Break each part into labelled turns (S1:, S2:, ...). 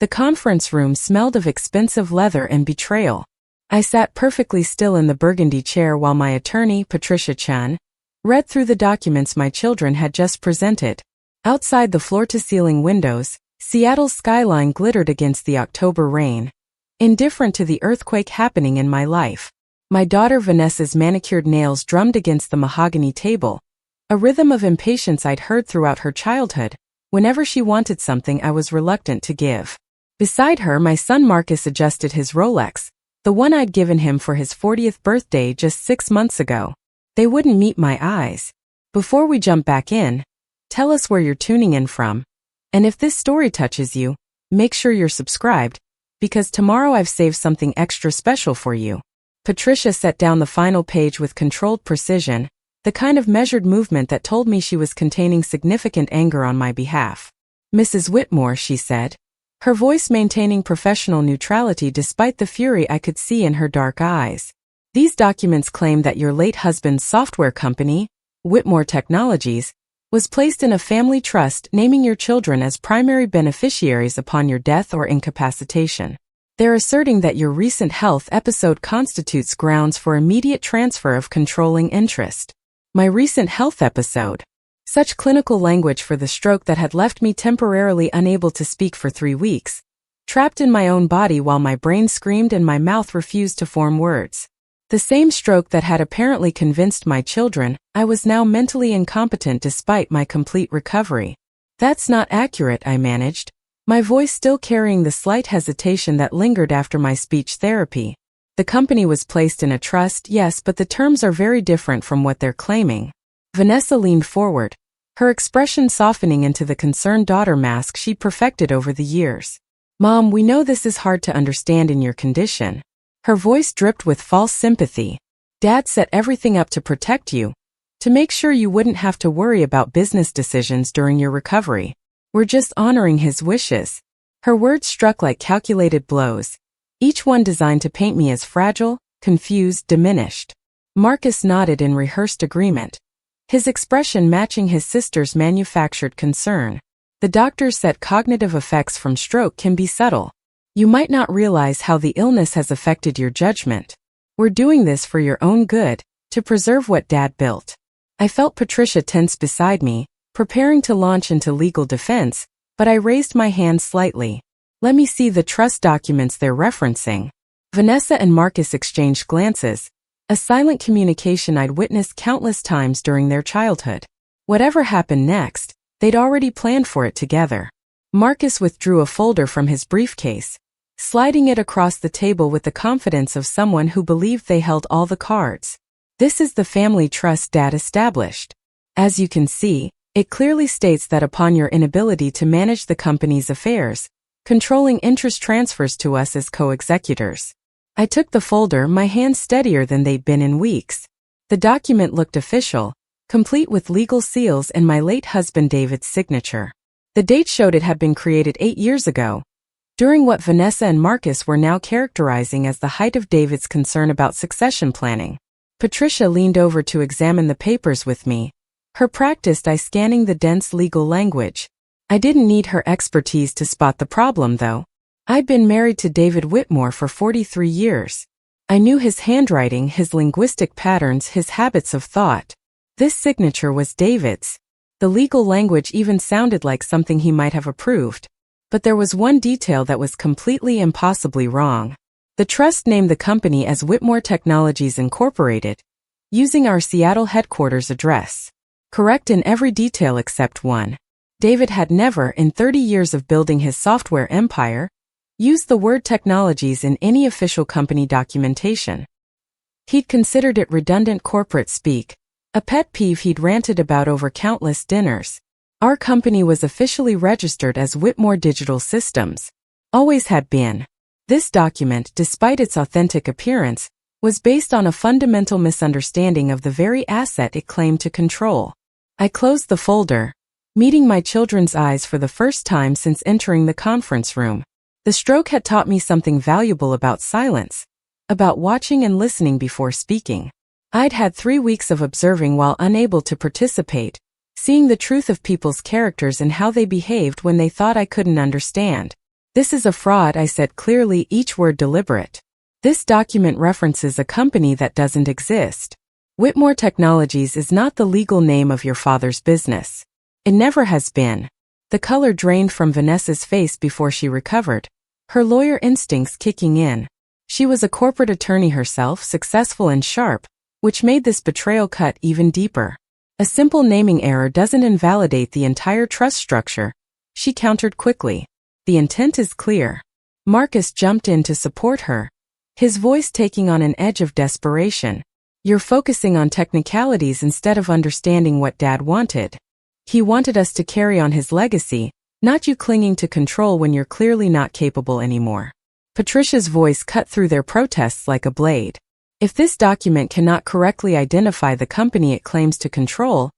S1: The conference room smelled of expensive leather and betrayal. I sat perfectly still in the burgundy chair while my attorney, Patricia Chen, read through the documents my children had just presented. Outside the floor-to-ceiling windows, Seattle's skyline glittered against the October rain, indifferent to the earthquake happening in my life. My daughter Vanessa's manicured nails drummed against the mahogany table, a rhythm of impatience I'd heard throughout her childhood. Whenever she wanted something I was reluctant to give. Beside her, my son Marcus adjusted his Rolex, the one I'd given him for his 40th birthday just 6 months ago. They wouldn't meet my eyes. Before we jump back in, tell us where you're tuning in from. And if this story touches you, make sure you're subscribed, because tomorrow I've saved something extra special for you. Patricia set down the final page with controlled precision, the kind of measured movement that told me she was containing significant anger on my behalf. "Mrs. Whitmore," she said, her voice maintaining professional neutrality despite the fury I could see in her dark eyes. "These documents claim that your late husband's software company, Whitmore Technologies, was placed in a family trust naming your children as primary beneficiaries upon your death or incapacitation. They're asserting that your recent health episode constitutes grounds for immediate transfer of controlling interest." My recent health episode. Such clinical language for the stroke that had left me temporarily unable to speak for 3 weeks, trapped in my own body while my brain screamed and my mouth refused to form words. The same stroke that had apparently convinced my children I was now mentally incompetent despite my complete recovery. "That's not accurate," I managed, my voice still carrying the slight hesitation that lingered after my speech therapy. "The company was placed in a trust, yes, but the terms are very different from what they're claiming." Vanessa leaned forward, her expression softening into the concerned daughter mask she'd perfected over the years. "Mom, we know this is hard to understand in your condition." Her voice dripped with false sympathy. "Dad set everything up to protect you, to make sure you wouldn't have to worry about business decisions during your recovery. We're just honoring his wishes." Her words struck like calculated blows, each one designed to paint me as fragile, confused, diminished. Marcus nodded in rehearsed agreement, his expression matching his sister's manufactured concern. "The doctors said cognitive effects from stroke can be subtle. You might not realize how the illness has affected your judgment. We're doing this for your own good, to preserve what Dad built." I felt Patricia tense beside me, preparing to launch into legal defense, but I raised my hand slightly. "Let me see the trust documents they're referencing." Vanessa and Marcus exchanged glances, a silent communication I'd witnessed countless times during their childhood. Whatever happened next, they'd already planned for it together. Marcus withdrew a folder from his briefcase, sliding it across the table with the confidence of someone who believed they held all the cards. "This is the family trust Dad established. As you can see, it clearly states that upon your inability to manage the company's affairs, controlling interest transfers to us as co-executors." I took the folder, my hands steadier than they'd been in weeks. The document looked official, complete with legal seals and my late husband David's signature. The date showed it had been created 8 years ago, during what Vanessa and Marcus were now characterizing as the height of David's concern about succession planning. Patricia leaned over to examine the papers with me, her practiced eye scanning the dense legal language. I didn't need her expertise to spot the problem, though. I'd been married to David Whitmore for 43 years. I knew his handwriting, his linguistic patterns, his habits of thought. This signature was David's. The legal language even sounded like something he might have approved. But there was one detail that was completely impossibly wrong. The trust named the company as Whitmore Technologies Incorporated, using our Seattle headquarters address. Correct in every detail except one. David had never, in 30 years of building his software empire, used the word technologies in any official company documentation. He'd considered it redundant corporate speak, a pet peeve he'd ranted about over countless dinners. Our company was officially registered as Whitmore Digital Systems. Always had been. This document, despite its authentic appearance, was based on a fundamental misunderstanding of the very asset it claimed to control. I closed the folder, meeting my children's eyes for the first time since entering the conference room. The stroke had taught me something valuable about silence, about watching and listening before speaking. I'd had 3 weeks of observing while unable to participate, seeing the truth of people's characters and how they behaved when they thought I couldn't understand. This is a fraud, I said clearly, each word deliberate. This document references a company that doesn't exist. Whitmore Technologies is not the legal name of your father's business. It never has been. The color drained from Vanessa's face before she recovered, her lawyer instincts kicking in. She was a corporate attorney herself, successful and sharp, which made this betrayal cut even deeper. A simple naming error doesn't invalidate the entire trust structure, she countered quickly. The intent is clear. Marcus jumped in to support her, his voice taking on an edge of desperation. You're focusing on technicalities instead of understanding what Dad wanted. He wanted us to carry on his legacy, not you clinging to control when you're clearly not capable anymore. Patricia's voice cut through their protests like a blade. If this document cannot correctly identify the company it claims to control,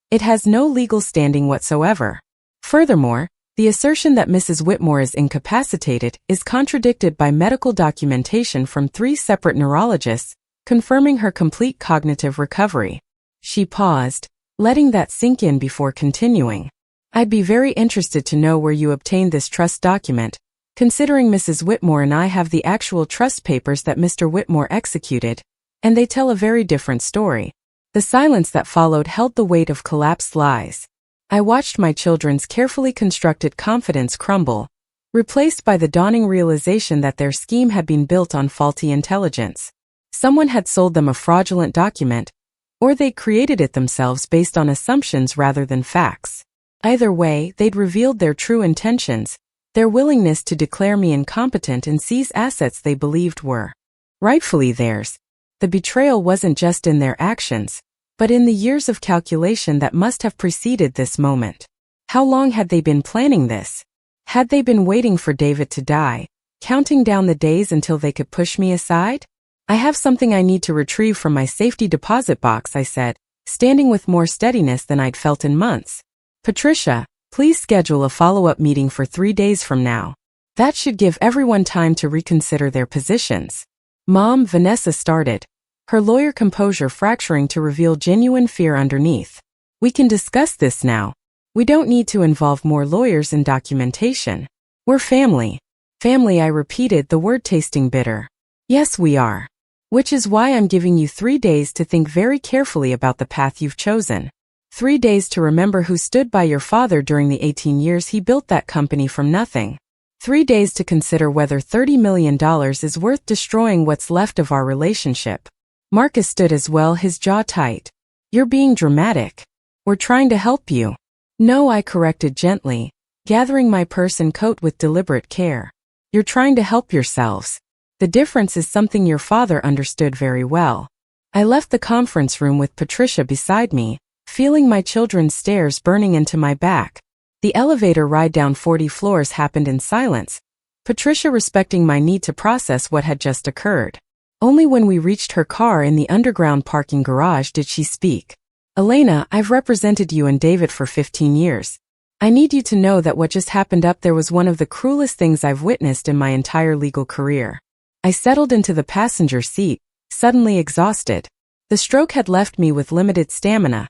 S1: it has no legal standing whatsoever. Furthermore, the assertion that Mrs. Whitmore is incapacitated is contradicted by medical documentation from 3 separate neurologists, confirming her complete cognitive recovery. She paused, letting that sink in before continuing. I'd be very interested to know where you obtained this trust document, considering Mrs. Whitmore and I have the actual trust papers that Mr. Whitmore executed, and they tell a very different story. The silence that followed held the weight of collapsed lies. I watched my children's carefully constructed confidence crumble, replaced by the dawning realization that their scheme had been built on faulty intelligence. Someone had sold them a fraudulent document, or they created it themselves based on assumptions rather than facts. Either way, they'd revealed their true intentions, their willingness to declare me incompetent and seize assets they believed were rightfully theirs. The betrayal wasn't just in their actions, but in the years of calculation that must have preceded this moment. How long had they been planning this? Had they been waiting for David to die, counting down the days until they could push me aside? I have something I need to retrieve from my safety deposit box, I said, standing with more steadiness than I'd felt in months. Patricia, please schedule a follow-up meeting for 3 days from now. That should give everyone time to reconsider their positions. Mom, Vanessa started, her lawyer composure fracturing to reveal genuine fear underneath. We can discuss this now. We don't need to involve more lawyers and documentation. We're family. Family, I repeated, the word tasting bitter. Yes, we are. Which is why I'm giving you 3 days to think very carefully about the path you've chosen. 3 days to remember who stood by your father during the 18 years he built that company from nothing. 3 days to consider whether $30 million is worth destroying what's left of our relationship. Marcus stood as well, his jaw tight. You're being dramatic. We're trying to help you. No, I corrected gently, gathering my purse and coat with deliberate care. You're trying to help yourselves. The difference is something your father understood very well. I left the conference room with Patricia beside me, feeling my children's stares burning into my back. The elevator ride down 40 floors happened in silence, Patricia respecting my need to process what had just occurred. Only when we reached her car in the underground parking garage did she speak. Elena, I've represented you and David for 15 years. I need you to know that what just happened up there was one of the cruelest things I've witnessed in my entire legal career. I settled into the passenger seat, suddenly exhausted. The stroke had left me with limited stamina,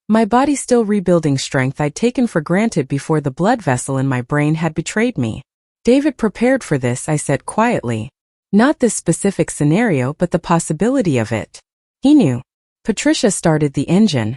S1: my body still rebuilding strength I'd taken for granted before the blood vessel in my brain had betrayed me. David prepared for this, I said quietly. Not this specific scenario, but the possibility of it. He knew. Patricia started the engine,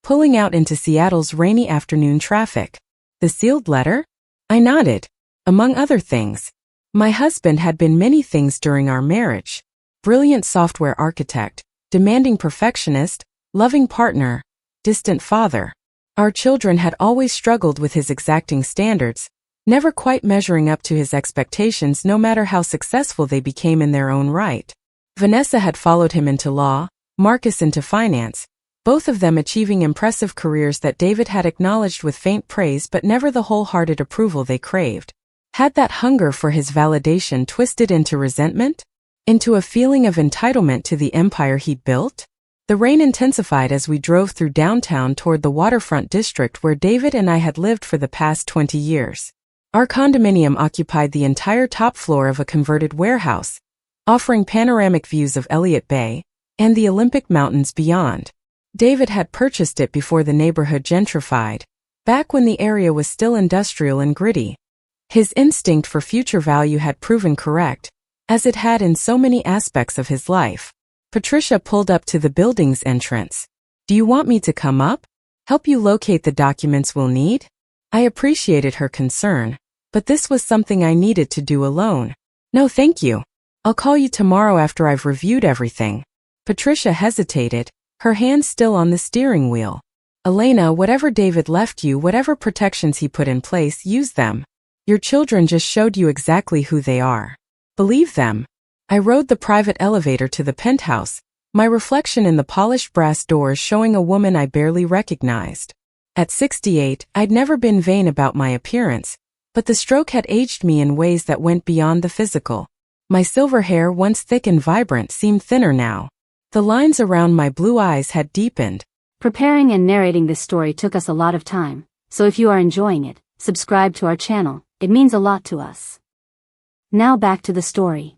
S1: pulling out into Seattle's rainy afternoon traffic. The sealed letter? I nodded. Among other things. My husband had been many things during our marriage. Brilliant software architect, demanding perfectionist, loving partner, distant father. Our children had always struggled with his exacting standards, never quite measuring up to his expectations no matter how successful they became in their own right. Vanessa had followed him into law, Marcus into finance, both of them achieving impressive careers that David had acknowledged with faint praise but never the wholehearted approval they craved. Had that hunger for his validation twisted into resentment? Into a feeling of entitlement to the empire he'd built? The rain intensified as we drove through downtown toward the waterfront district where David and I had lived for the past 20 years. Our condominium occupied the entire top floor of a converted warehouse, offering panoramic views of Elliott Bay and the Olympic Mountains beyond. David had purchased it before the neighborhood gentrified, back when the area was still industrial and gritty. His instinct for future value had proven correct, as it had in so many aspects of his life. Patricia pulled up to the building's entrance. "Do you want me to come up? Help you locate the documents we'll need?" I appreciated her concern, but this was something I needed to do alone. "No, thank you. I'll call you tomorrow after I've reviewed everything." Patricia hesitated, her hands still on the steering wheel. "Elena, whatever David left you, whatever protections he put in place, use them. Your children just showed you exactly who they are. Believe them." I rode the private elevator to the penthouse, my reflection in the polished brass doors showing a woman I barely recognized. At 68, I'd never been vain about my appearance, but the stroke had aged me in ways that went beyond the physical. My silver hair, once thick and vibrant, seemed thinner now. The lines around my blue eyes had deepened.
S2: Preparing and narrating this story took us a lot of time, so if you are enjoying it, subscribe to our channel, it means a lot to us. Now back to the story.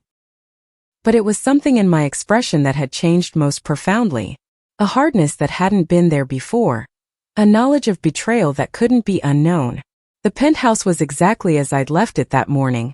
S1: But it was something in my expression that had changed most profoundly. A hardness that hadn't been there before. A knowledge of betrayal that couldn't be unknown. The penthouse was exactly as I'd left it that morning.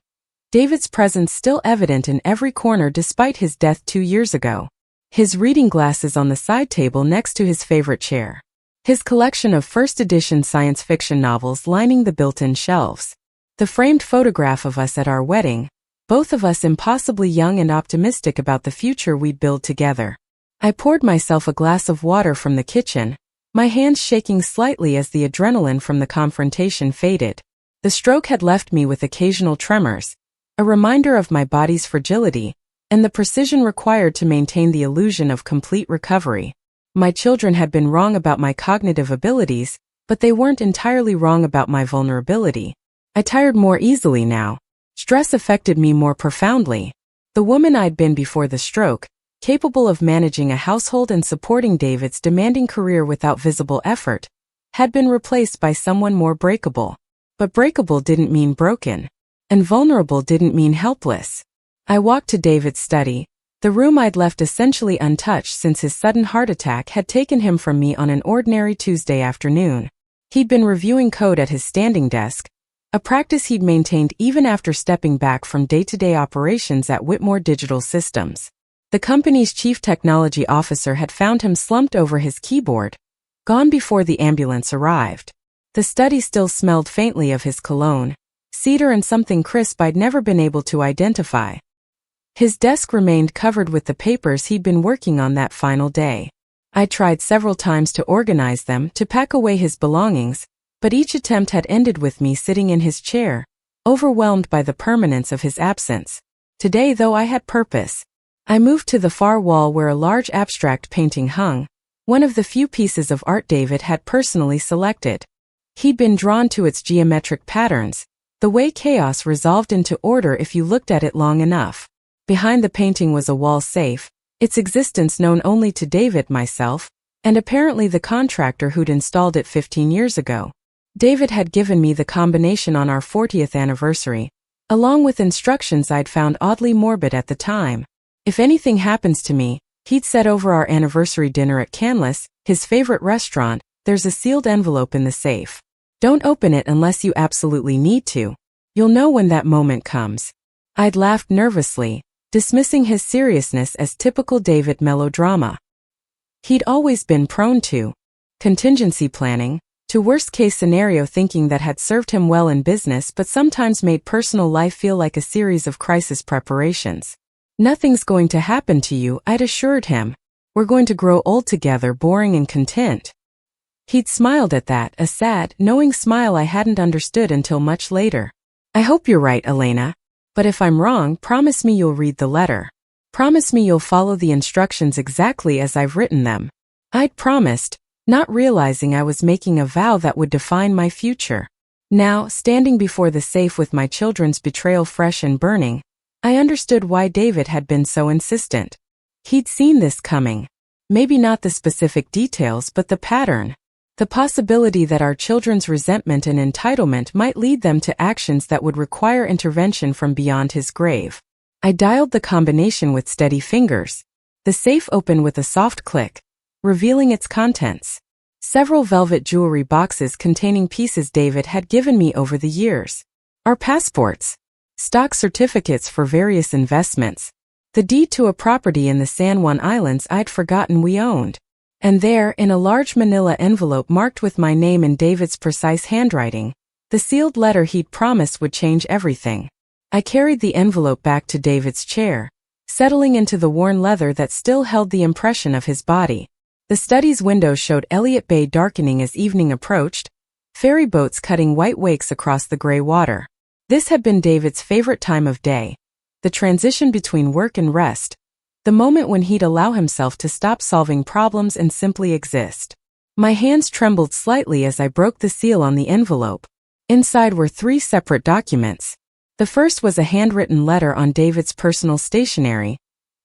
S1: David's presence still evident in every corner despite his death 2 years ago. His reading glasses on the side table next to his favorite chair. His collection of first-edition science fiction novels lining the built-in shelves. The framed photograph of us at our wedding, both of us impossibly young and optimistic about the future we'd build together. I poured myself a glass of water from the kitchen, my hands shaking slightly as the adrenaline from the confrontation faded. The stroke had left me with occasional tremors, a reminder of my body's fragility, and the precision required to maintain the illusion of complete recovery. My children had been wrong about my cognitive abilities, but they weren't entirely wrong about my vulnerability. I tired more easily now. Stress affected me more profoundly. The woman I'd been before the stroke, capable of managing a household and supporting David's demanding career without visible effort, had been replaced by someone more breakable. But breakable didn't mean broken, and vulnerable didn't mean helpless. I walked to David's study, the room I'd left essentially untouched since his sudden heart attack had taken him from me on an ordinary Tuesday afternoon. He'd been reviewing code at his standing desk, a practice he'd maintained even after stepping back from day-to-day operations at Whitmore Digital Systems. The company's chief technology officer had found him slumped over his keyboard, gone before the ambulance arrived. The study still smelled faintly of his cologne, cedar and something crisp I'd never been able to identify. His desk remained covered with the papers he'd been working on that final day. I tried several times to organize them, to pack away his belongings, but each attempt had ended with me sitting in his chair, overwhelmed by the permanence of his absence. Today, though, I had purpose. I moved to the far wall where a large abstract painting hung, one of the few pieces of art David had personally selected. He'd been drawn to its geometric patterns, the way chaos resolved into order if you looked at it long enough. Behind the painting was a wall safe, its existence known only to David, myself, and apparently the contractor who'd installed it 15 years ago. David had given me the combination on our 40th anniversary, along with instructions I'd found oddly morbid at the time. If anything happens to me, he'd said over our anniversary dinner at Canlis, his favorite restaurant, there's a sealed envelope in the safe. Don't open it unless you absolutely need to. You'll know when that moment comes. I'd laughed nervously, dismissing his seriousness as typical David melodrama. He'd always been prone to contingency planning, to worst-case scenario thinking that had served him well in business but sometimes made personal life feel like a series of crisis preparations. Nothing's going to happen to you, I'd assured him. We're going to grow old together, boring and content. He'd smiled at that, a sad, knowing smile I hadn't understood until much later. I hope you're right, Elena. But if I'm wrong, promise me you'll read the letter. Promise me you'll follow the instructions exactly as I've written them. I'd promised, not realizing I was making a vow that would define my future. Now, standing before the safe with my children's betrayal fresh and burning, I understood why David had been so insistent. He'd seen this coming. Maybe not the specific details, but the pattern. The possibility that our children's resentment and entitlement might lead them to actions that would require intervention from beyond his grave. I dialed the combination with steady fingers. The safe opened with a soft click, revealing its contents. Several velvet jewelry boxes containing pieces David had given me over the years. Our passports. Stock certificates for various investments. The deed to a property in the San Juan Islands I'd forgotten we owned. And there, in a large manila envelope marked with my name in David's precise handwriting, the sealed letter he'd promised would change everything. I carried the envelope back to David's chair, settling into the worn leather that still held the impression of his body. The study's window showed Elliott Bay darkening as evening approached, ferry boats cutting white wakes across the gray water. This had been David's favorite time of day, the transition between work and rest, the moment when he'd allow himself to stop solving problems and simply exist. My hands trembled slightly as I broke the seal on the envelope. Inside were 3 separate documents. The first was a handwritten letter on David's personal stationery,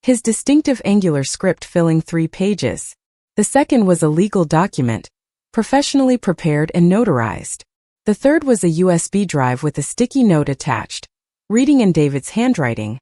S1: his distinctive angular script filling 3 pages. The second was a legal document, professionally prepared and notarized. The third was a USB drive with a sticky note attached, reading in David's handwriting,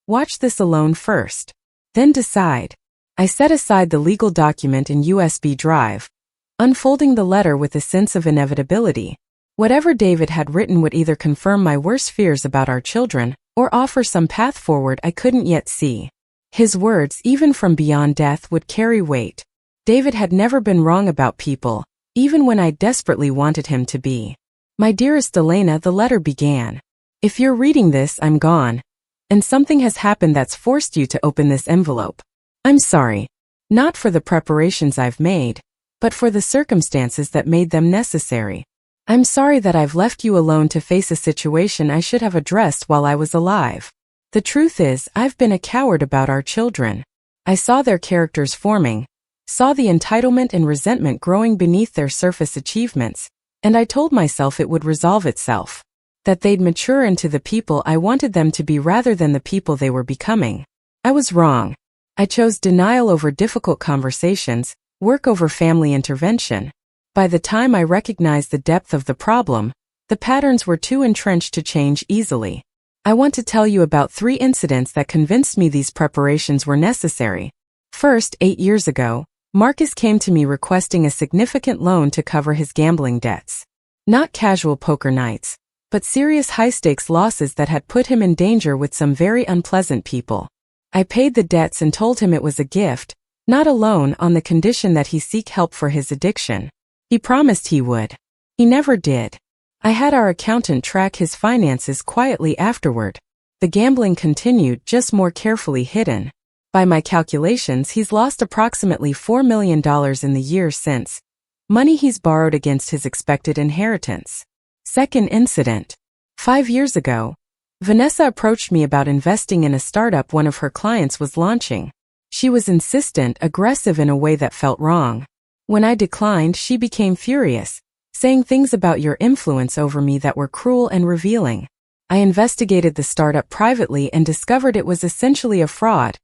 S1: "Watch this alone first. Then decide." I set aside the legal document and USB drive, unfolding the letter with a sense of inevitability. Whatever David had written would either confirm my worst fears about our children, or offer some path forward I couldn't yet see. His words, even from beyond death, would carry weight. David had never been wrong about people, even when I desperately wanted him to be. "My dearest Elena," the letter began. "If you're reading this, I'm gone, and something has happened that's forced you to open this envelope. I'm sorry. Not for the preparations I've made, but for the circumstances that made them necessary. I'm sorry that I've left you alone to face a situation I should have addressed while I was alive. The truth is, I've been a coward about our children. I saw their characters forming, saw the entitlement and resentment growing beneath their surface achievements, and I told myself it would resolve itself. That they'd mature into the people I wanted them to be rather than the people they were becoming. I was wrong. I chose denial over difficult conversations, work over family intervention. By the time I recognized the depth of the problem, the patterns were too entrenched to change easily. I want to tell you about 3 incidents that convinced me these preparations were necessary. First, 8 years ago, Marcus came to me requesting a significant loan to cover his gambling debts. Not casual poker nights, but serious high-stakes losses that had put him in danger with some very unpleasant people. I paid the debts and told him it was a gift, not a loan, on the condition that he seek help for his addiction. He promised he would. He never did. I had our accountant track his finances quietly afterward. The gambling continued, just more carefully hidden. By my calculations, he's lost approximately $4 million in the year since, money he's borrowed against his expected inheritance. Second incident. 5 years ago, Vanessa approached me about investing in a startup one of her clients was launching. She was insistent, aggressive in a way that felt wrong. When I declined, she became furious, saying things about your influence over me that were cruel and revealing. I investigated the startup privately and discovered it was essentially a fraud,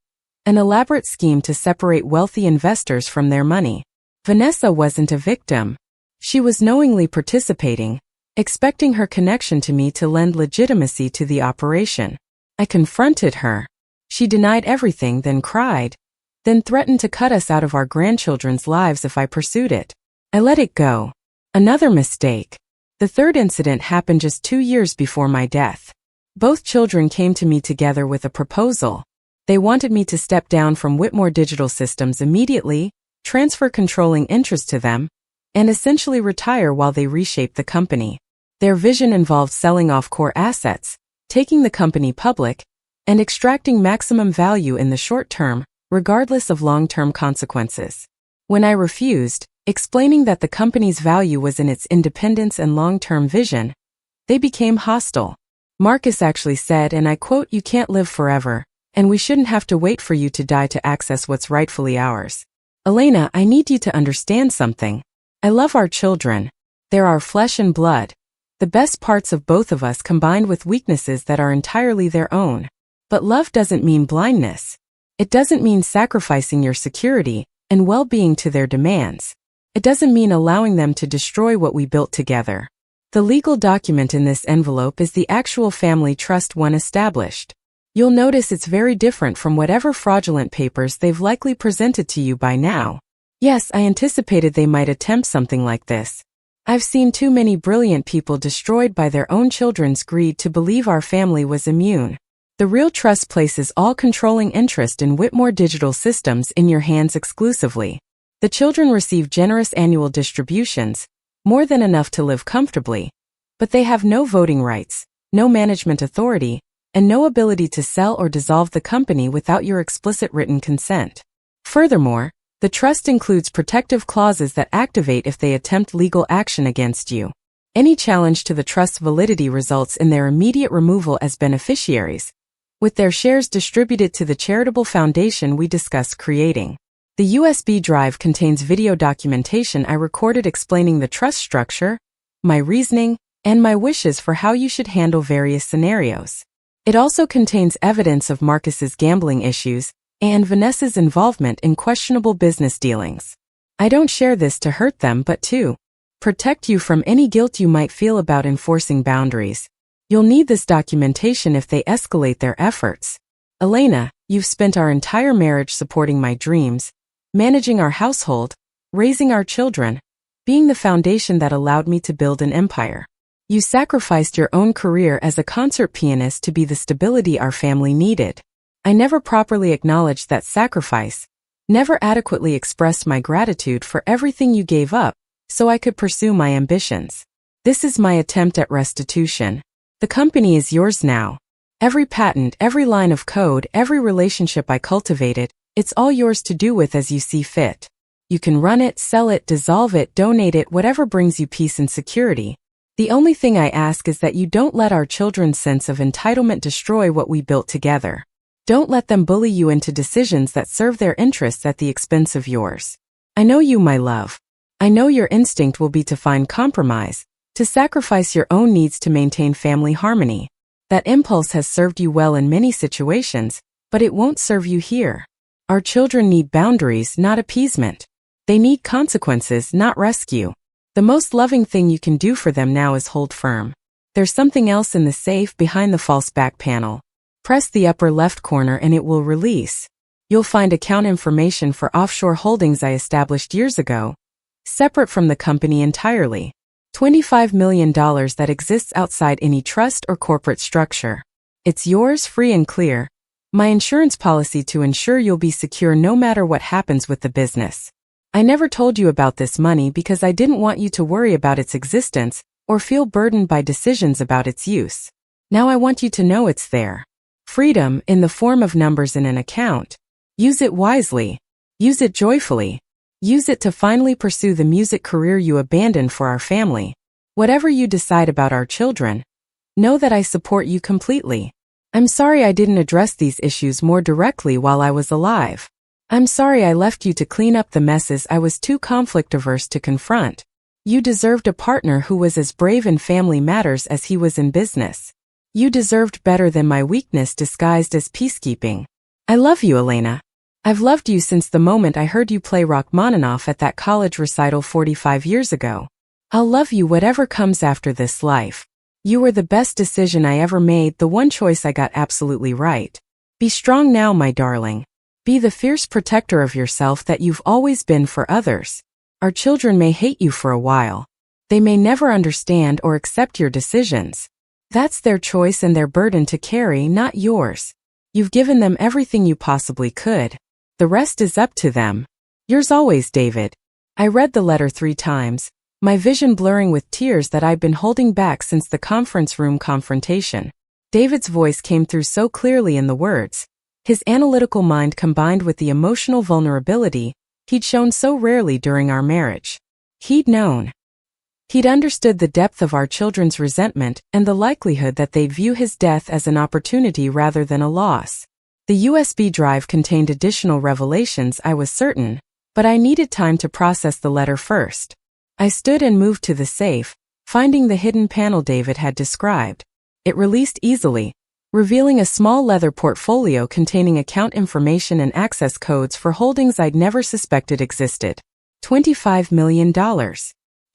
S1: an elaborate scheme to separate wealthy investors from their money. Vanessa wasn't a victim. She was knowingly participating, expecting her connection to me to lend legitimacy to the operation. I confronted her. She denied everything, then cried, then threatened to cut us out of our grandchildren's lives if I pursued it. I let it go. Another mistake. The third incident happened just 2 years before my death. Both children came to me together with a proposal. They wanted me to step down from Whitmore Digital Systems immediately, transfer controlling interest to them, and essentially retire while they reshaped the company. Their vision involved selling off core assets, taking the company public, and extracting maximum value in the short term, regardless of long-term consequences. When I refused, explaining that the company's value was in its independence and long-term vision, they became hostile. Marcus actually said, and I quote, "You can't live forever, and we shouldn't have to wait for you to die to access what's rightfully ours. Elena, I need you to understand something. I love our children. They're our flesh and blood, the best parts of both of us combined with weaknesses that are entirely their own. But love doesn't mean blindness. It doesn't mean sacrificing your security and well-being to their demands. It doesn't mean allowing them to destroy what we built together." The legal document in this envelope is the actual family trust one established. You'll notice it's very different from whatever fraudulent papers they've likely presented to you by now. Yes, I anticipated they might attempt something like this. I've seen too many brilliant people destroyed by their own children's greed to believe our family was immune. The real trust places all controlling interest in Whitmore Digital Systems in your hands exclusively. The children receive generous annual distributions, more than enough to live comfortably, but they have no voting rights, no management authority, and no ability to sell or dissolve the company without your explicit written consent. Furthermore, the trust includes protective clauses that activate if they attempt legal action against you. Any challenge to the trust's validity results in their immediate removal as beneficiaries, with their shares distributed to the charitable foundation we discussed creating. The USB drive contains video documentation I recorded explaining the trust structure, my reasoning, and my wishes for how you should handle various scenarios. It also contains evidence of Marcus's gambling issues and Vanessa's involvement in questionable business dealings. I don't share this to hurt them but to protect you from any guilt you might feel about enforcing boundaries. You'll need this documentation if they escalate their efforts. Elena, you've spent our entire marriage supporting my dreams, managing our household, raising our children, being the foundation that allowed me to build an empire. You sacrificed your own career as a concert pianist to be the stability our family needed. I never properly acknowledged that sacrifice, never adequately expressed my gratitude for everything you gave up, so I could pursue my ambitions. This is my attempt at restitution. The company is yours now. Every patent, every line of code, every relationship I cultivated, it's all yours to do with as you see fit. You can run it, sell it, dissolve it, donate it, whatever brings you peace and security. The only thing I ask is that you don't let our children's sense of entitlement destroy what we built together. Don't let them bully you into decisions that serve their interests at the expense of yours. I know you, my love. I know your instinct will be to find compromise, to sacrifice your own needs to maintain family harmony. That impulse has served you well in many situations, but it won't serve you here. Our children need boundaries, not appeasement. They need consequences, not rescue. The most loving thing you can do for them now is hold firm. There's something else in the safe behind the false back panel. Press the upper left corner and it will release. You'll find account information for offshore holdings I established years ago, separate from the company entirely. $25 million that exists outside any trust or corporate structure. It's yours free and clear. My insurance policy to ensure you'll be secure no matter what happens with the business. I never told you about this money because I didn't want you to worry about its existence or feel burdened by decisions about its use. Now I want you to know it's there. Freedom in the form of numbers in an account. Use it wisely. Use it joyfully. Use it to finally pursue the music career you abandoned for our family. Whatever you decide about our children, know that I support you completely. I'm sorry I didn't address these issues more directly while I was alive. I'm sorry I left you to clean up the messes I was too conflict-averse to confront. You deserved a partner who was as brave in family matters as he was in business. You deserved better than my weakness disguised as peacekeeping. I love you, Elena. I've loved you since the moment I heard you play Rachmaninoff at that college recital 45 years ago. I'll love you whatever comes after this life. You were the best decision I ever made, the one choice I got absolutely right. Be strong now, my darling. Be the fierce protector of yourself that you've always been for others. Our children may hate you for a while. They may never understand or accept your decisions. That's their choice and their burden to carry, not yours. You've given them everything you possibly could. The rest is up to them. Yours always, David. I read the letter 3 times, my vision blurring with tears that I'd been holding back since the conference room confrontation. David's voice came through so clearly in the words, his analytical mind combined with the emotional vulnerability he'd shown so rarely during our marriage. He'd known. He'd understood the depth of our children's resentment and the likelihood that they'd view his death as an opportunity rather than a loss. The USB drive contained additional revelations, I was certain, but I needed time to process the letter first. I stood and moved to the safe, finding the hidden panel David had described. It released easily, revealing a small leather portfolio containing account information and access codes for holdings I'd never suspected existed. $25 million.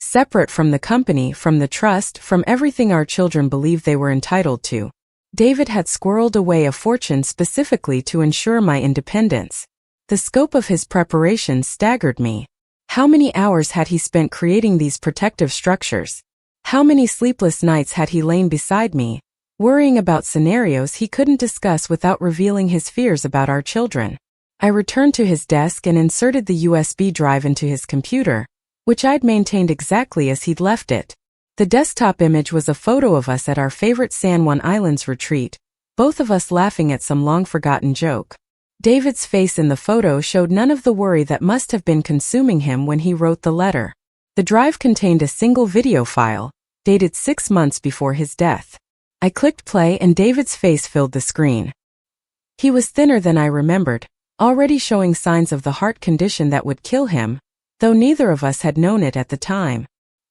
S1: Separate from the company, from the trust, from everything our children believed they were entitled to. David had squirreled away a fortune specifically to ensure my independence. The scope of his preparations staggered me. How many hours had he spent creating these protective structures? How many sleepless nights had he lain beside me, worrying about scenarios he couldn't discuss without revealing his fears about our children? I returned to his desk and inserted the USB drive into his computer, which I'd maintained exactly as he'd left it. The desktop image was a photo of us at our favorite San Juan Islands retreat, both of us laughing at some long-forgotten joke. David's face in the photo showed none of the worry that must have been consuming him when he wrote the letter. The drive contained a single video file, dated 6 months before his death. I clicked play and David's face filled the screen. He was thinner than I remembered, already showing signs of the heart condition that would kill him, though neither of us had known it at the time.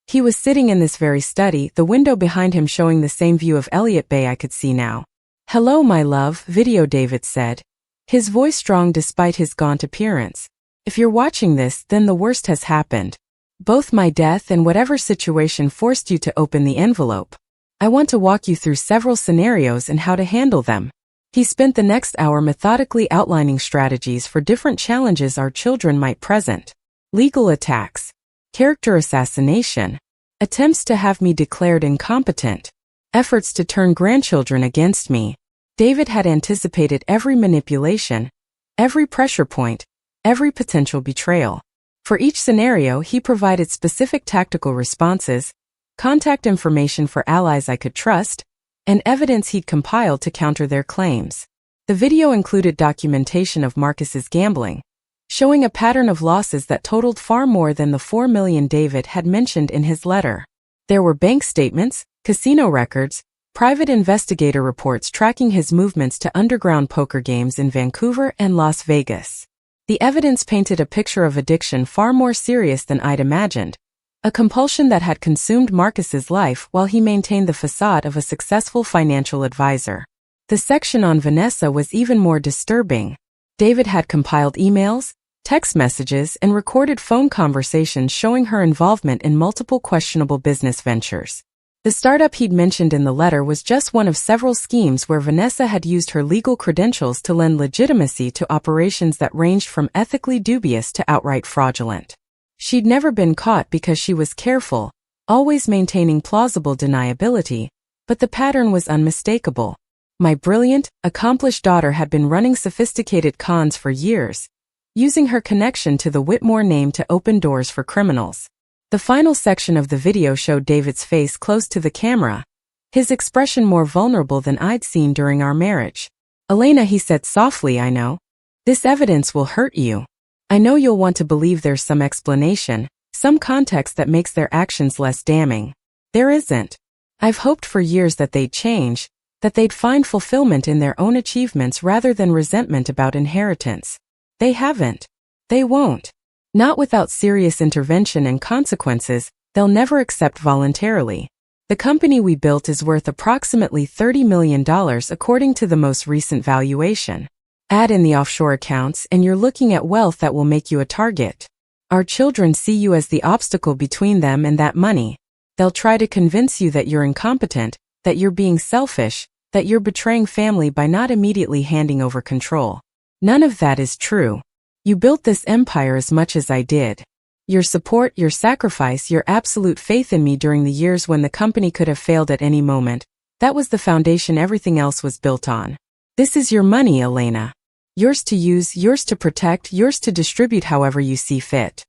S1: He was sitting in this very study, the window behind him showing the same view of Elliott Bay I could see now. "Hello, my love," video David said, his voice strong despite his gaunt appearance. "If you're watching this, then the worst has happened. Both my death and whatever situation forced you to open the envelope. I want to walk you through several scenarios and how to handle them." He spent the next hour methodically outlining strategies for different challenges our children might present. Legal attacks, character assassination, attempts to have me declared incompetent, efforts to turn grandchildren against me. David had anticipated every manipulation, every pressure point, every potential betrayal. For each scenario, he provided specific tactical responses, contact information for allies I could trust, and evidence he'd compiled to counter their claims. The video included documentation of Marcus's gambling, showing a pattern of losses that totaled far more than the $4 million David had mentioned in his letter. There were bank statements, casino records, private investigator reports tracking his movements to underground poker games in Vancouver and Las Vegas. The evidence painted a picture of addiction far more serious than I'd imagined, a compulsion that had consumed Marcus's life while he maintained the facade of a successful financial advisor. The section on Vanessa was even more disturbing. David had compiled emails, text messages, and recorded phone conversations showing her involvement in multiple questionable business ventures. The startup he'd mentioned in the letter was just one of several schemes where Vanessa had used her legal credentials to lend legitimacy to operations that ranged from ethically dubious to outright fraudulent. She'd never been caught because she was careful, always maintaining plausible deniability, but the pattern was unmistakable. My brilliant, accomplished daughter had been running sophisticated cons for years, using her connection to the Whitmore name to open doors for criminals. The final section of the video showed David's face close to the camera, his expression more vulnerable than I'd seen during our marriage. "Elena," he said softly, "I know. This evidence will hurt you. I know you'll want to believe there's some explanation, some context that makes their actions less damning. There isn't. I've hoped for years that they'd change, that they'd find fulfillment in their own achievements rather than resentment about inheritance. They haven't. They won't. Not without serious intervention and consequences, they'll never accept voluntarily. The company we built is worth approximately $30 million according to the most recent valuation. Add in the offshore accounts and you're looking at wealth that will make you a target. Our children see you as the obstacle between them and that money. They'll try to convince you that you're incompetent, that you're being selfish, that you're betraying family by not immediately handing over control. None of that is true. You built this empire as much as I did. Your support, your sacrifice, your absolute faith in me during the years when the company could have failed at any moment, that was the foundation everything else was built on. This is your money, Elena. Yours to use, yours to protect, yours to distribute however you see fit."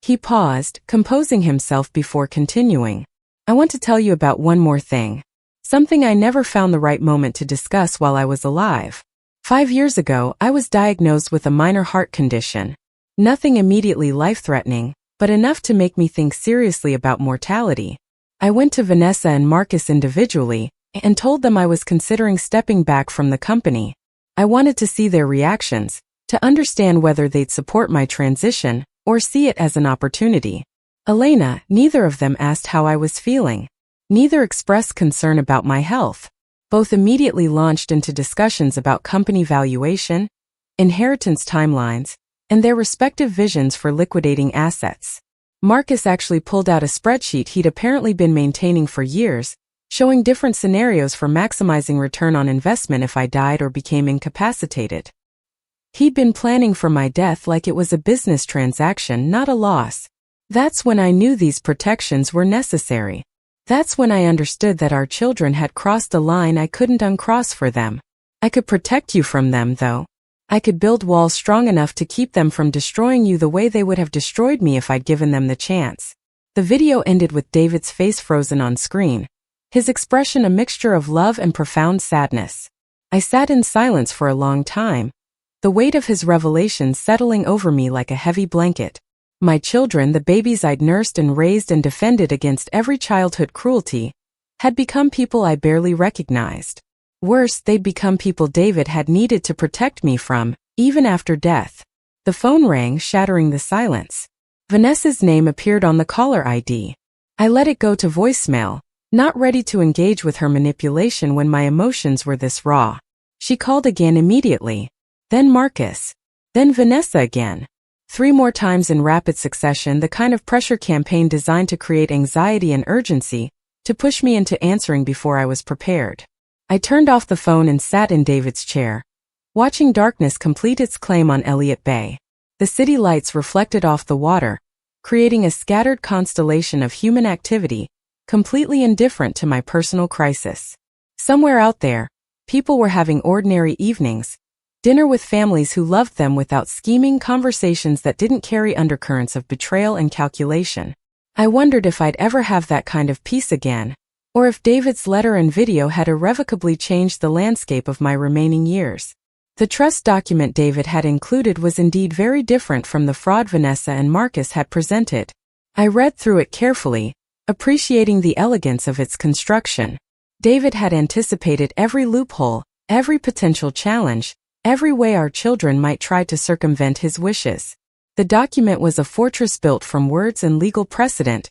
S1: He paused, composing himself before continuing. "I want to tell you about one more thing. Something I never found the right moment to discuss while I was alive. 5 years ago, I was diagnosed with a minor heart condition. Nothing immediately life-threatening, but enough to make me think seriously about mortality. I went to Vanessa and Marcus individually, and told them I was considering stepping back from the company. I wanted to see their reactions, to understand whether they'd support my transition, or see it as an opportunity. Elena, neither of them asked how I was feeling. Neither expressed concern about my health. Both immediately launched into discussions about company valuation, inheritance timelines, and their respective visions for liquidating assets. Marcus actually pulled out a spreadsheet he'd apparently been maintaining for years, showing different scenarios for maximizing return on investment if I died or became incapacitated. He'd been planning for my death like it was a business transaction, not a loss. That's when I knew these protections were necessary. That's when I understood that our children had crossed a line I couldn't uncross for them. I could protect you from them, though. I could build walls strong enough to keep them from destroying you the way they would have destroyed me if I'd given them the chance. The video ended with David's face frozen on screen, his expression a mixture of love and profound sadness. I sat in silence for a long time, the weight of his revelations settling over me like a heavy blanket. My children, the babies I'd nursed and raised and defended against every childhood cruelty, had become people I barely recognized. Worse, they'd become people David had needed to protect me from, even after death. The phone rang, shattering the silence. Vanessa's name appeared on the caller ID. I let it go to voicemail, not ready to engage with her manipulation when my emotions were this raw. She called again immediately. Then Marcus. Then Vanessa again. 3 more times in rapid succession, the kind of pressure campaign designed to create anxiety and urgency, to push me into answering before I was prepared. I turned off the phone and sat in David's chair, watching darkness complete its claim on Elliott Bay. The city lights reflected off the water, creating a scattered constellation of human activity, completely indifferent to my personal crisis. Somewhere out there, people were having ordinary evenings, dinner with families who loved them without scheming, conversations that didn't carry undercurrents of betrayal and calculation. I wondered if I'd ever have that kind of peace again, or if David's letter and video had irrevocably changed the landscape of my remaining years. The trust document David had included was indeed very different from the fraud Vanessa and Marcus had presented. I read through it carefully, appreciating the elegance of its construction. David had anticipated every loophole, every potential challenge, every way our children might try to circumvent his wishes. The document was a fortress built from words and legal precedent,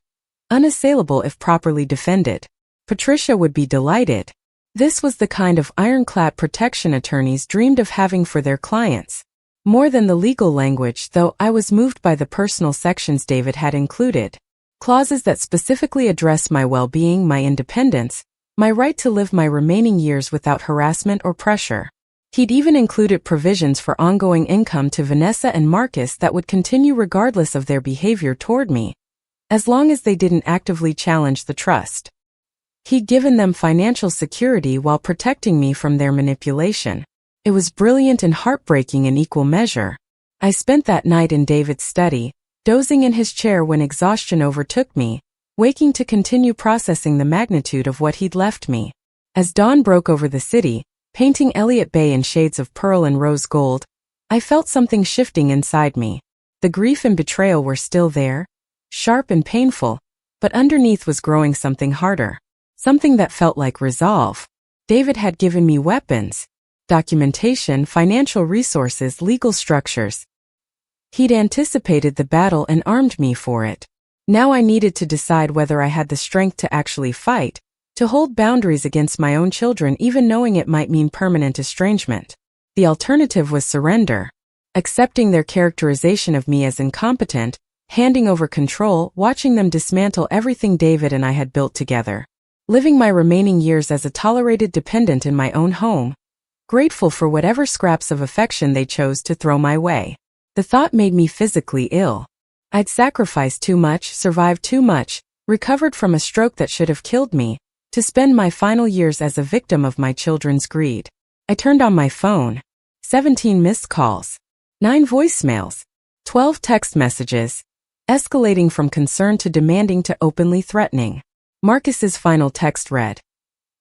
S1: unassailable if properly defended. Patricia would be delighted. This was the kind of ironclad protection attorneys dreamed of having for their clients. More than the legal language, though, I was moved by the personal sections David had included. Clauses that specifically address my well-being, my independence, my right to live my remaining years without harassment or pressure. He'd even included provisions for ongoing income to Vanessa and Marcus that would continue regardless of their behavior toward me, as long as they didn't actively challenge the trust. He'd given them financial security while protecting me from their manipulation. It was brilliant and heartbreaking in equal measure. I spent that night in David's study, dozing in his chair when exhaustion overtook me, waking to continue processing the magnitude of what he'd left me. As dawn broke over the city, painting Elliott Bay in shades of pearl and rose gold, I felt something shifting inside me. The grief and betrayal were still there, sharp and painful, but underneath was growing something harder. Something that felt like resolve. David had given me weapons, documentation, financial resources, legal structures. He'd anticipated the battle and armed me for it. Now I needed to decide whether I had the strength to actually fight, to hold boundaries against my own children even knowing it might mean permanent estrangement. The alternative was surrender. Accepting their characterization of me as incompetent, handing over control, watching them dismantle everything David and I had built together. Living my remaining years as a tolerated dependent in my own home, grateful for whatever scraps of affection they chose to throw my way. The thought made me physically ill. I'd sacrificed too much, survived too much, recovered from a stroke that should have killed me, to spend my final years as a victim of my children's greed. I turned on my phone. 17 missed calls. 9 voicemails. 12 text messages, escalating from concern to demanding to openly threatening. Marcus's final text read,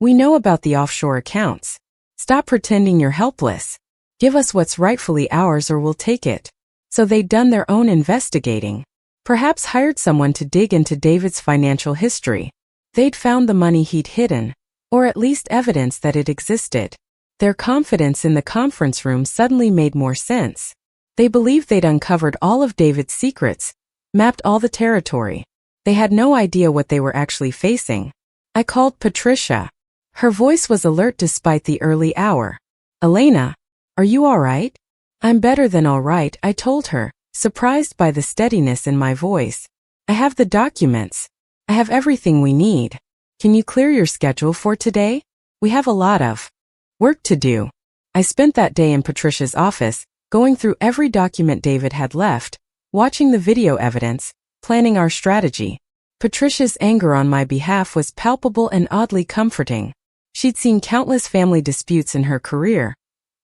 S1: "We know about the offshore accounts. Stop pretending you're helpless. Give us what's rightfully ours or we'll take it." So they'd done their own investigating. Perhaps hired someone to dig into David's financial history. They'd found the money he'd hidden, or at least evidence that it existed. Their confidence in the conference room suddenly made more sense. They believed they'd uncovered all of David's secrets, mapped all the territory. They had no idea what they were actually facing. I called Patricia. Her voice was alert despite the early hour. "Elena, are you all right?" "I'm better than all right," I told her, surprised by the steadiness in my voice. "I have the documents. I have everything we need. Can you clear your schedule for today? We have a lot of work to do." I spent that day in Patricia's office, going through every document David had left, watching the video evidence, planning our strategy. Patricia's anger on my behalf was palpable and oddly comforting. She'd seen countless family disputes in her career,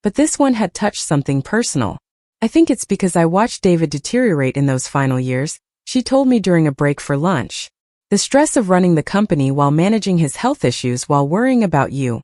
S1: but this one had touched something personal. I think it's because I watched David deteriorate in those final years, she told me during a break for lunch. The stress of running the company while managing his health issues while worrying about you,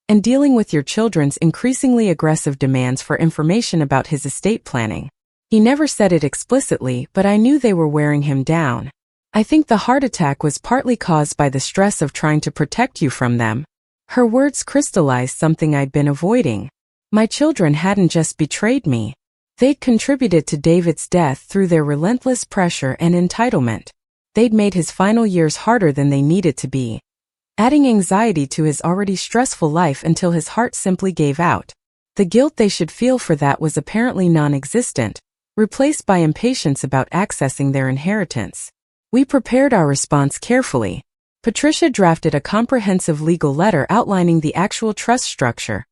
S1: and dealing with your children's increasingly aggressive demands for information about his estate planning. He never said it explicitly, but I knew they were wearing him down. I think the heart attack was partly caused by the stress of trying to protect you from them. Her words crystallized something I'd been avoiding. My children hadn't just betrayed me. They'd contributed to David's death through their relentless pressure and entitlement. They'd made his final years harder than they needed to be, adding anxiety to his already stressful life until his heart simply gave out. The guilt they should feel for that was apparently non-existent, replaced by impatience about accessing their inheritance. We prepared our response carefully. Patricia drafted a comprehensive legal letter outlining the actual trust structure,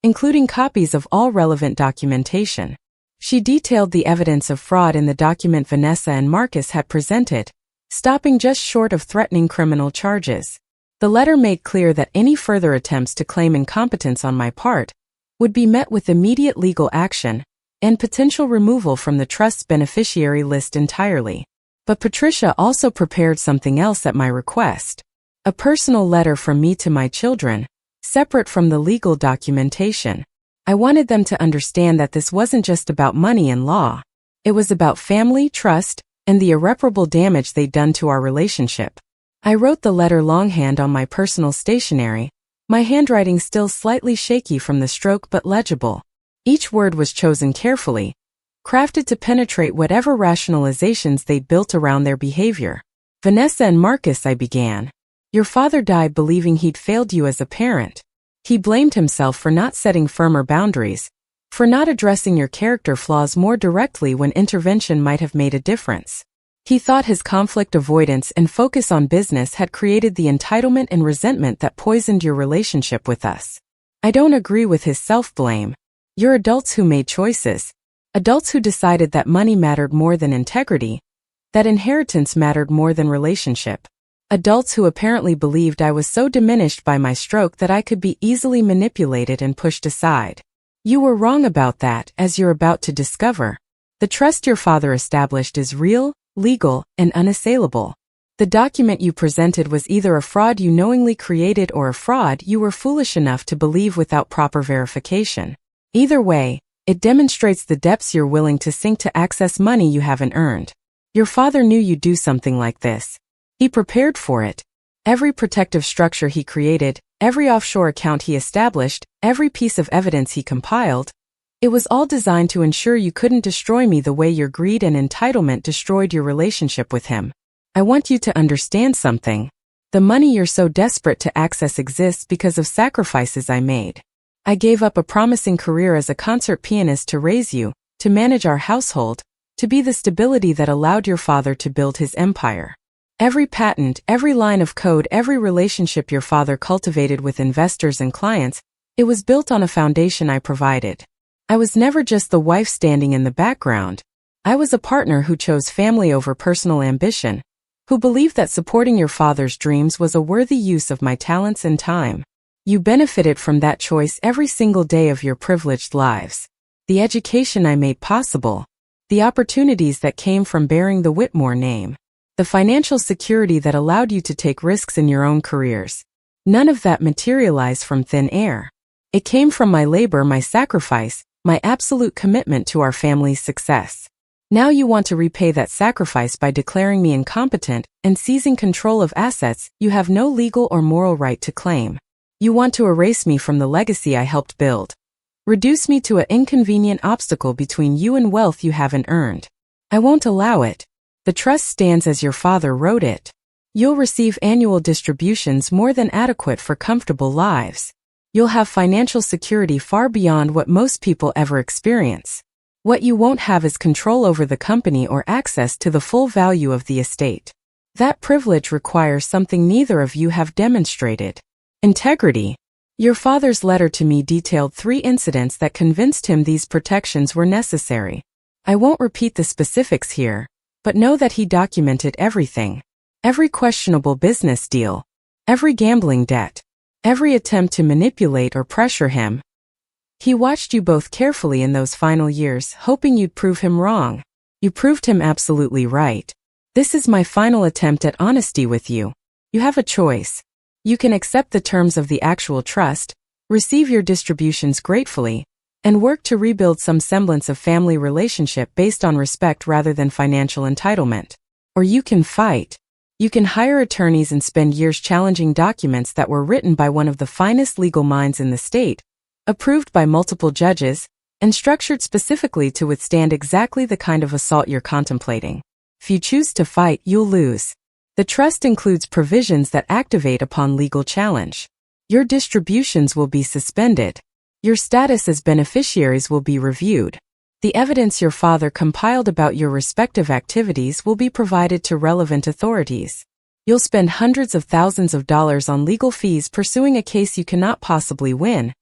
S1: including copies of all relevant documentation. She detailed the evidence of fraud in the document Vanessa and Marcus had presented, stopping just short of threatening criminal charges. The letter made clear that any further attempts to claim incompetence on my part would be met with immediate legal action and potential removal from the trust's beneficiary list entirely. But Patricia also prepared something else at my request. A personal letter from me to my children, separate from the legal documentation. I wanted them to understand that this wasn't just about money and law. It was about family, trust, and the irreparable damage they'd done to our relationship. I wrote the letter longhand on my personal stationery, my handwriting still slightly shaky from the stroke but legible. Each word was chosen carefully, crafted to penetrate whatever rationalizations they'd built around their behavior. Vanessa and Marcus, I began. Your father died believing he'd failed you as a parent. He blamed himself for not setting firmer boundaries, for not addressing your character flaws more directly when intervention might have made a difference. He thought his conflict avoidance and focus on business had created the entitlement and resentment that poisoned your relationship with us. I don't agree with his self-blame. You're adults who made choices. Adults who decided that money mattered more than integrity, that inheritance mattered more than relationship. Adults who apparently believed I was so diminished by my stroke that I could be easily manipulated and pushed aside. You were wrong about that, as you're about to discover. The trust your father established is real, legal, and unassailable. The document you presented was either a fraud you knowingly created or a fraud you were foolish enough to believe without proper verification. Either way, it demonstrates the depths you're willing to sink to access money you haven't earned. Your father knew you'd do something like this. He prepared for it. Every protective structure he created, every offshore account he established, every piece of evidence he compiled, it was all designed to ensure you couldn't destroy me the way your greed and entitlement destroyed your relationship with him. I want you to understand something. The money you're so desperate to access exists because of sacrifices I made. I gave up a promising career as a concert pianist to raise you, to manage our household, to be the stability that allowed your father to build his empire. Every patent, every line of code, every relationship your father cultivated with investors and clients, it was built on a foundation I provided. I was never just the wife standing in the background. I was a partner who chose family over personal ambition, who believed that supporting your father's dreams was a worthy use of my talents and time. You benefited from that choice every single day of your privileged lives. The education I made possible, the opportunities that came from bearing the Whitmore name, the financial security that allowed you to take risks in your own careers. None of that materialized from thin air. It came from my labor, my sacrifice, my absolute commitment to our family's success. Now you want to repay that sacrifice by declaring me incompetent and seizing control of assets you have no legal or moral right to claim. You want to erase me from the legacy I helped build. Reduce me to an inconvenient obstacle between you and wealth you haven't earned. I won't allow it. The trust stands as your father wrote it. You'll receive annual distributions more than adequate for comfortable lives. You'll have financial security far beyond what most people ever experience. What you won't have is control over the company or access to the full value of the estate. That privilege requires something neither of you have demonstrated. Integrity. Your father's letter to me detailed 3 incidents that convinced him these protections were necessary. I won't repeat the specifics here, but know that he documented everything. Every questionable business deal. Every gambling debt. Every attempt to manipulate or pressure him. He watched you both carefully in those final years, hoping you'd prove him wrong. You proved him absolutely right. This is my final attempt at honesty with you. You have a choice. You can accept the terms of the actual trust, receive your distributions gratefully, and work to rebuild some semblance of family relationship based on respect rather than financial entitlement. Or you can fight. You can hire attorneys and spend years challenging documents that were written by one of the finest legal minds in the state, approved by multiple judges, and structured specifically to withstand exactly the kind of assault you're contemplating. If you choose to fight, you'll lose. The trust includes provisions that activate upon legal challenge. Your distributions will be suspended. Your status as beneficiaries will be reviewed. The evidence your father compiled about your respective activities will be provided to relevant authorities. You'll spend hundreds of thousands of dollars on legal fees pursuing a case you cannot possibly win,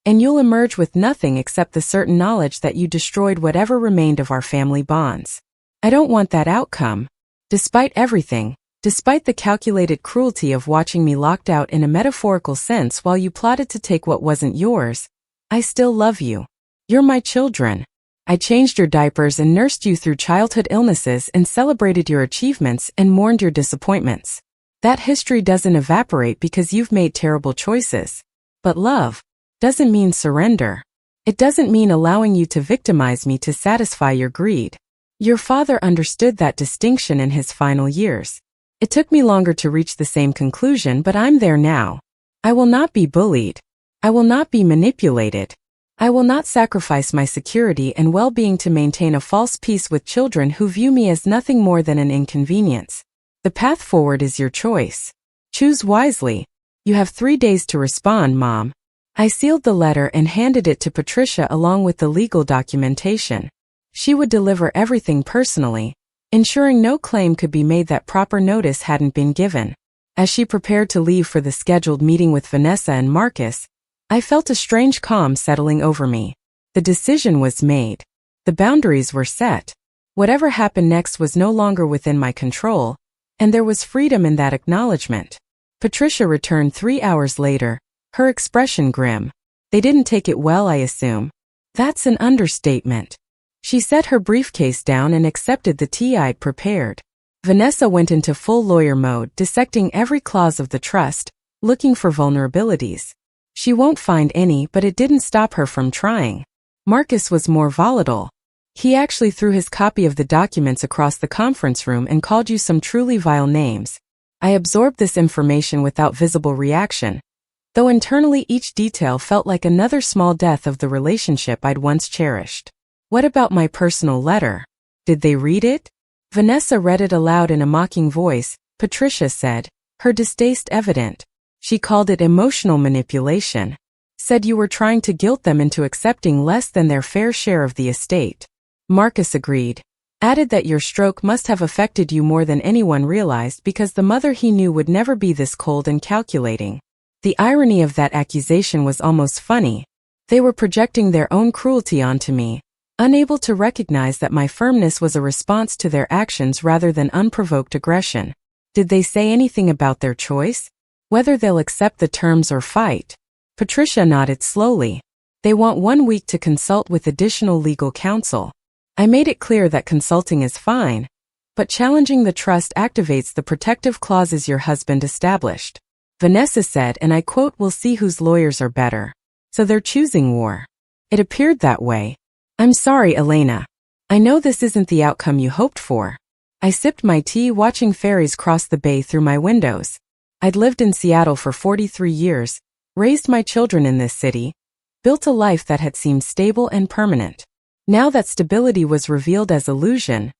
S1: and you'll emerge with nothing except the certain knowledge that you destroyed whatever remained of our family bonds. I don't want that outcome. Despite everything, despite the calculated cruelty of watching me locked out in a metaphorical sense while you plotted to take what wasn't yours, I still love you. You're my children. I changed your diapers and nursed you through childhood illnesses and celebrated your achievements and mourned your disappointments. That history doesn't evaporate because you've made terrible choices. But love doesn't mean surrender. It doesn't mean allowing you to victimize me to satisfy your greed. Your father understood that distinction in his final years. It took me longer to reach the same conclusion, but I'm there now. I will not be bullied. I will not be manipulated. I will not sacrifice my security and well-being to maintain a false peace with children who view me as nothing more than an inconvenience. The path forward is your choice. Choose wisely. You have 3 days to respond, Mom. I sealed the letter and handed it to Patricia along with the legal documentation. She would deliver everything personally, ensuring no claim could be made that proper notice hadn't been given. As she prepared to leave for the scheduled meeting with Vanessa and Marcus, I felt a strange calm settling over me. The decision was made. The boundaries were set. Whatever happened next was no longer within my control, and there was freedom in that acknowledgement. Patricia returned 3 hours later, her expression grim. They didn't take it well, I assume. That's an understatement. She set her briefcase down and accepted the tea I'd prepared. Vanessa went into full lawyer mode, dissecting every clause of the trust, looking for vulnerabilities. She won't find any, but it didn't stop her from trying. Marcus was more volatile. He actually threw his copy of the documents across the conference room and called you some truly vile names. I absorbed this information without visible reaction, though internally each detail felt like another small death of the relationship I'd once cherished. What about my personal letter? Did they read it? Vanessa read it aloud in a mocking voice, Patricia said, her distaste evident. She called it emotional manipulation. Said you were trying to guilt them into accepting less than their fair share of the estate. Marcus agreed. Added that your stroke must have affected you more than anyone realized because the mother he knew would never be this cold and calculating. The irony of that accusation was almost funny. They were projecting their own cruelty onto me, unable to recognize that my firmness was a response to their actions rather than unprovoked aggression. Did they say anything about their choice? Whether they'll accept the terms or fight? Patricia nodded slowly. They want 1 week to consult with additional legal counsel. I made it clear that consulting is fine, but challenging the trust activates the protective clauses your husband established. Vanessa said, and I quote, "We'll see whose lawyers are better." So they're choosing war. It appeared that way. I'm sorry, Elena. I know this isn't the outcome you hoped for. I sipped my tea watching ferries cross the bay through my windows. I'd lived in Seattle for 43 years, raised my children in this city, built a life that had seemed stable and permanent. Now that stability was revealed as illusion,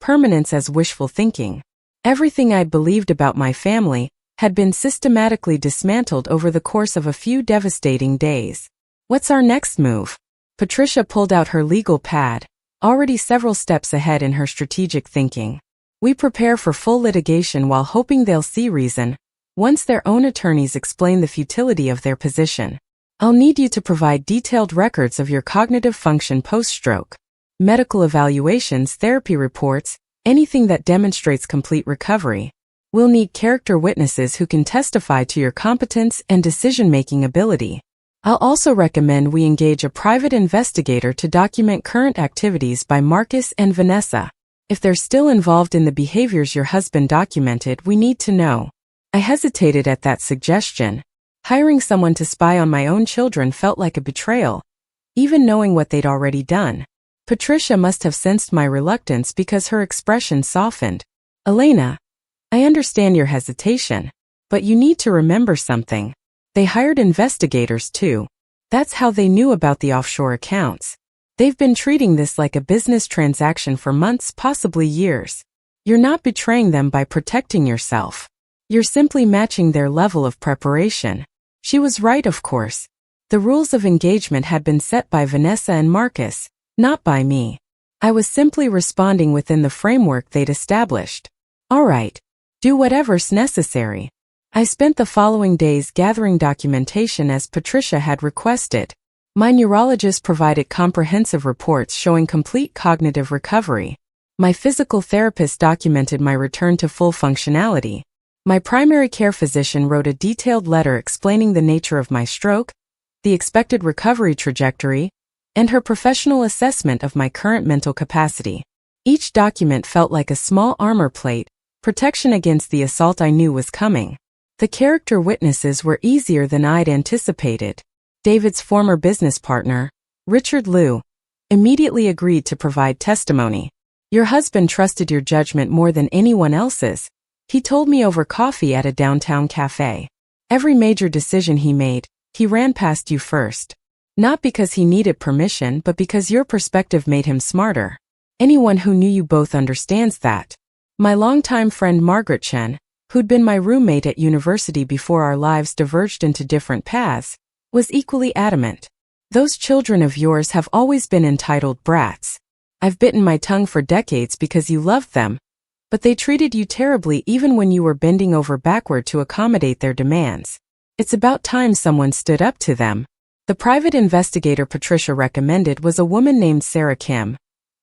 S1: permanence as wishful thinking. Everything I'd believed about my family had been systematically dismantled over the course of a few devastating days. What's our next move? Patricia pulled out her legal pad, already several steps ahead in her strategic thinking. We prepare for full litigation while hoping they'll see reason, once their own attorneys explain the futility of their position. I'll need you to provide detailed records of your cognitive function post-stroke, medical evaluations, therapy reports, anything that demonstrates complete recovery. We'll need character witnesses who can testify to your competence and decision-making ability. I'll also recommend we engage a private investigator to document current activities by Marcus and Vanessa. If they're still involved in the behaviors your husband documented, we need to know. I hesitated at that suggestion. Hiring someone to spy on my own children felt like a betrayal, even knowing what they'd already done. Patricia must have sensed my reluctance because her expression softened. Elena, I understand your hesitation, but you need to remember something. They hired investigators too. That's how they knew about the offshore accounts. They've been treating this like a business transaction for months, possibly years. You're not betraying them by protecting yourself. You're simply matching their level of preparation. She was right, of course. The rules of engagement had been set by Vanessa and Marcus, not by me. I was simply responding within the framework they'd established. All right, do whatever's necessary. I spent the following days gathering documentation as Patricia had requested. My neurologist provided comprehensive reports showing complete cognitive recovery. My physical therapist documented my return to full functionality. My primary care physician wrote a detailed letter explaining the nature of my stroke, the expected recovery trajectory, and her professional assessment of my current mental capacity. Each document felt like a small armor plate, protection against the assault I knew was coming. The character witnesses were easier than I'd anticipated. David's former business partner, Richard Liu, immediately agreed to provide testimony. Your husband trusted your judgment more than anyone else's. He told me over coffee at a downtown cafe. Every major decision he made, he ran past you first. Not because he needed permission, but because your perspective made him smarter. Anyone who knew you both understands that. My longtime friend Margaret Chen, who'd been my roommate at university before our lives diverged into different paths, was equally adamant. Those children of yours have always been entitled brats. I've bitten my tongue for decades because you loved them, but they treated you terribly even when you were bending over backward to accommodate their demands. It's about time someone stood up to them. The private investigator Patricia recommended was a woman named Sarah Kim,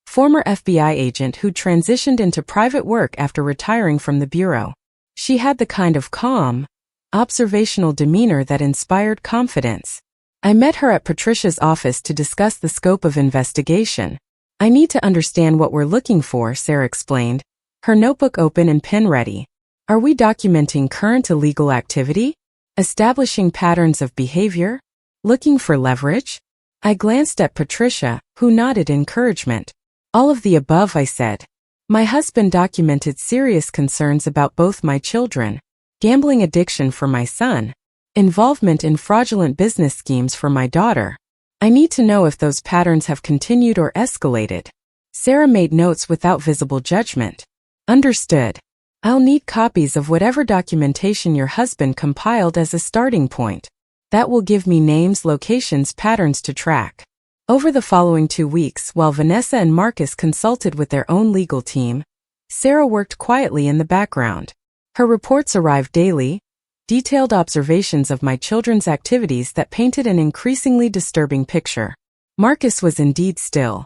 S1: former FBI agent who transitioned into private work after retiring from the bureau. She had the kind of calm, observational demeanor that inspired confidence. I met her at Patricia's office to discuss the scope of investigation. I need to understand what we're looking for, Sarah explained, her notebook open and pen ready. Are we documenting current illegal activity? Establishing patterns of behavior? Looking for leverage? I glanced at Patricia, who nodded encouragement. All of the above, I said. My husband documented serious concerns about both my children, gambling addiction for my son, involvement in fraudulent business schemes for my daughter. I need to know if those patterns have continued or escalated. Sarah made notes without visible judgment. Understood. I'll need copies of whatever documentation your husband compiled as a starting point. That will give me names, locations, patterns to track. Over the following 2 weeks, while Vanessa and Marcus consulted with their own legal team, Sarah worked quietly in the background. Her reports arrived daily, detailed observations of my children's activities that painted an increasingly disturbing picture. Marcus was indeed still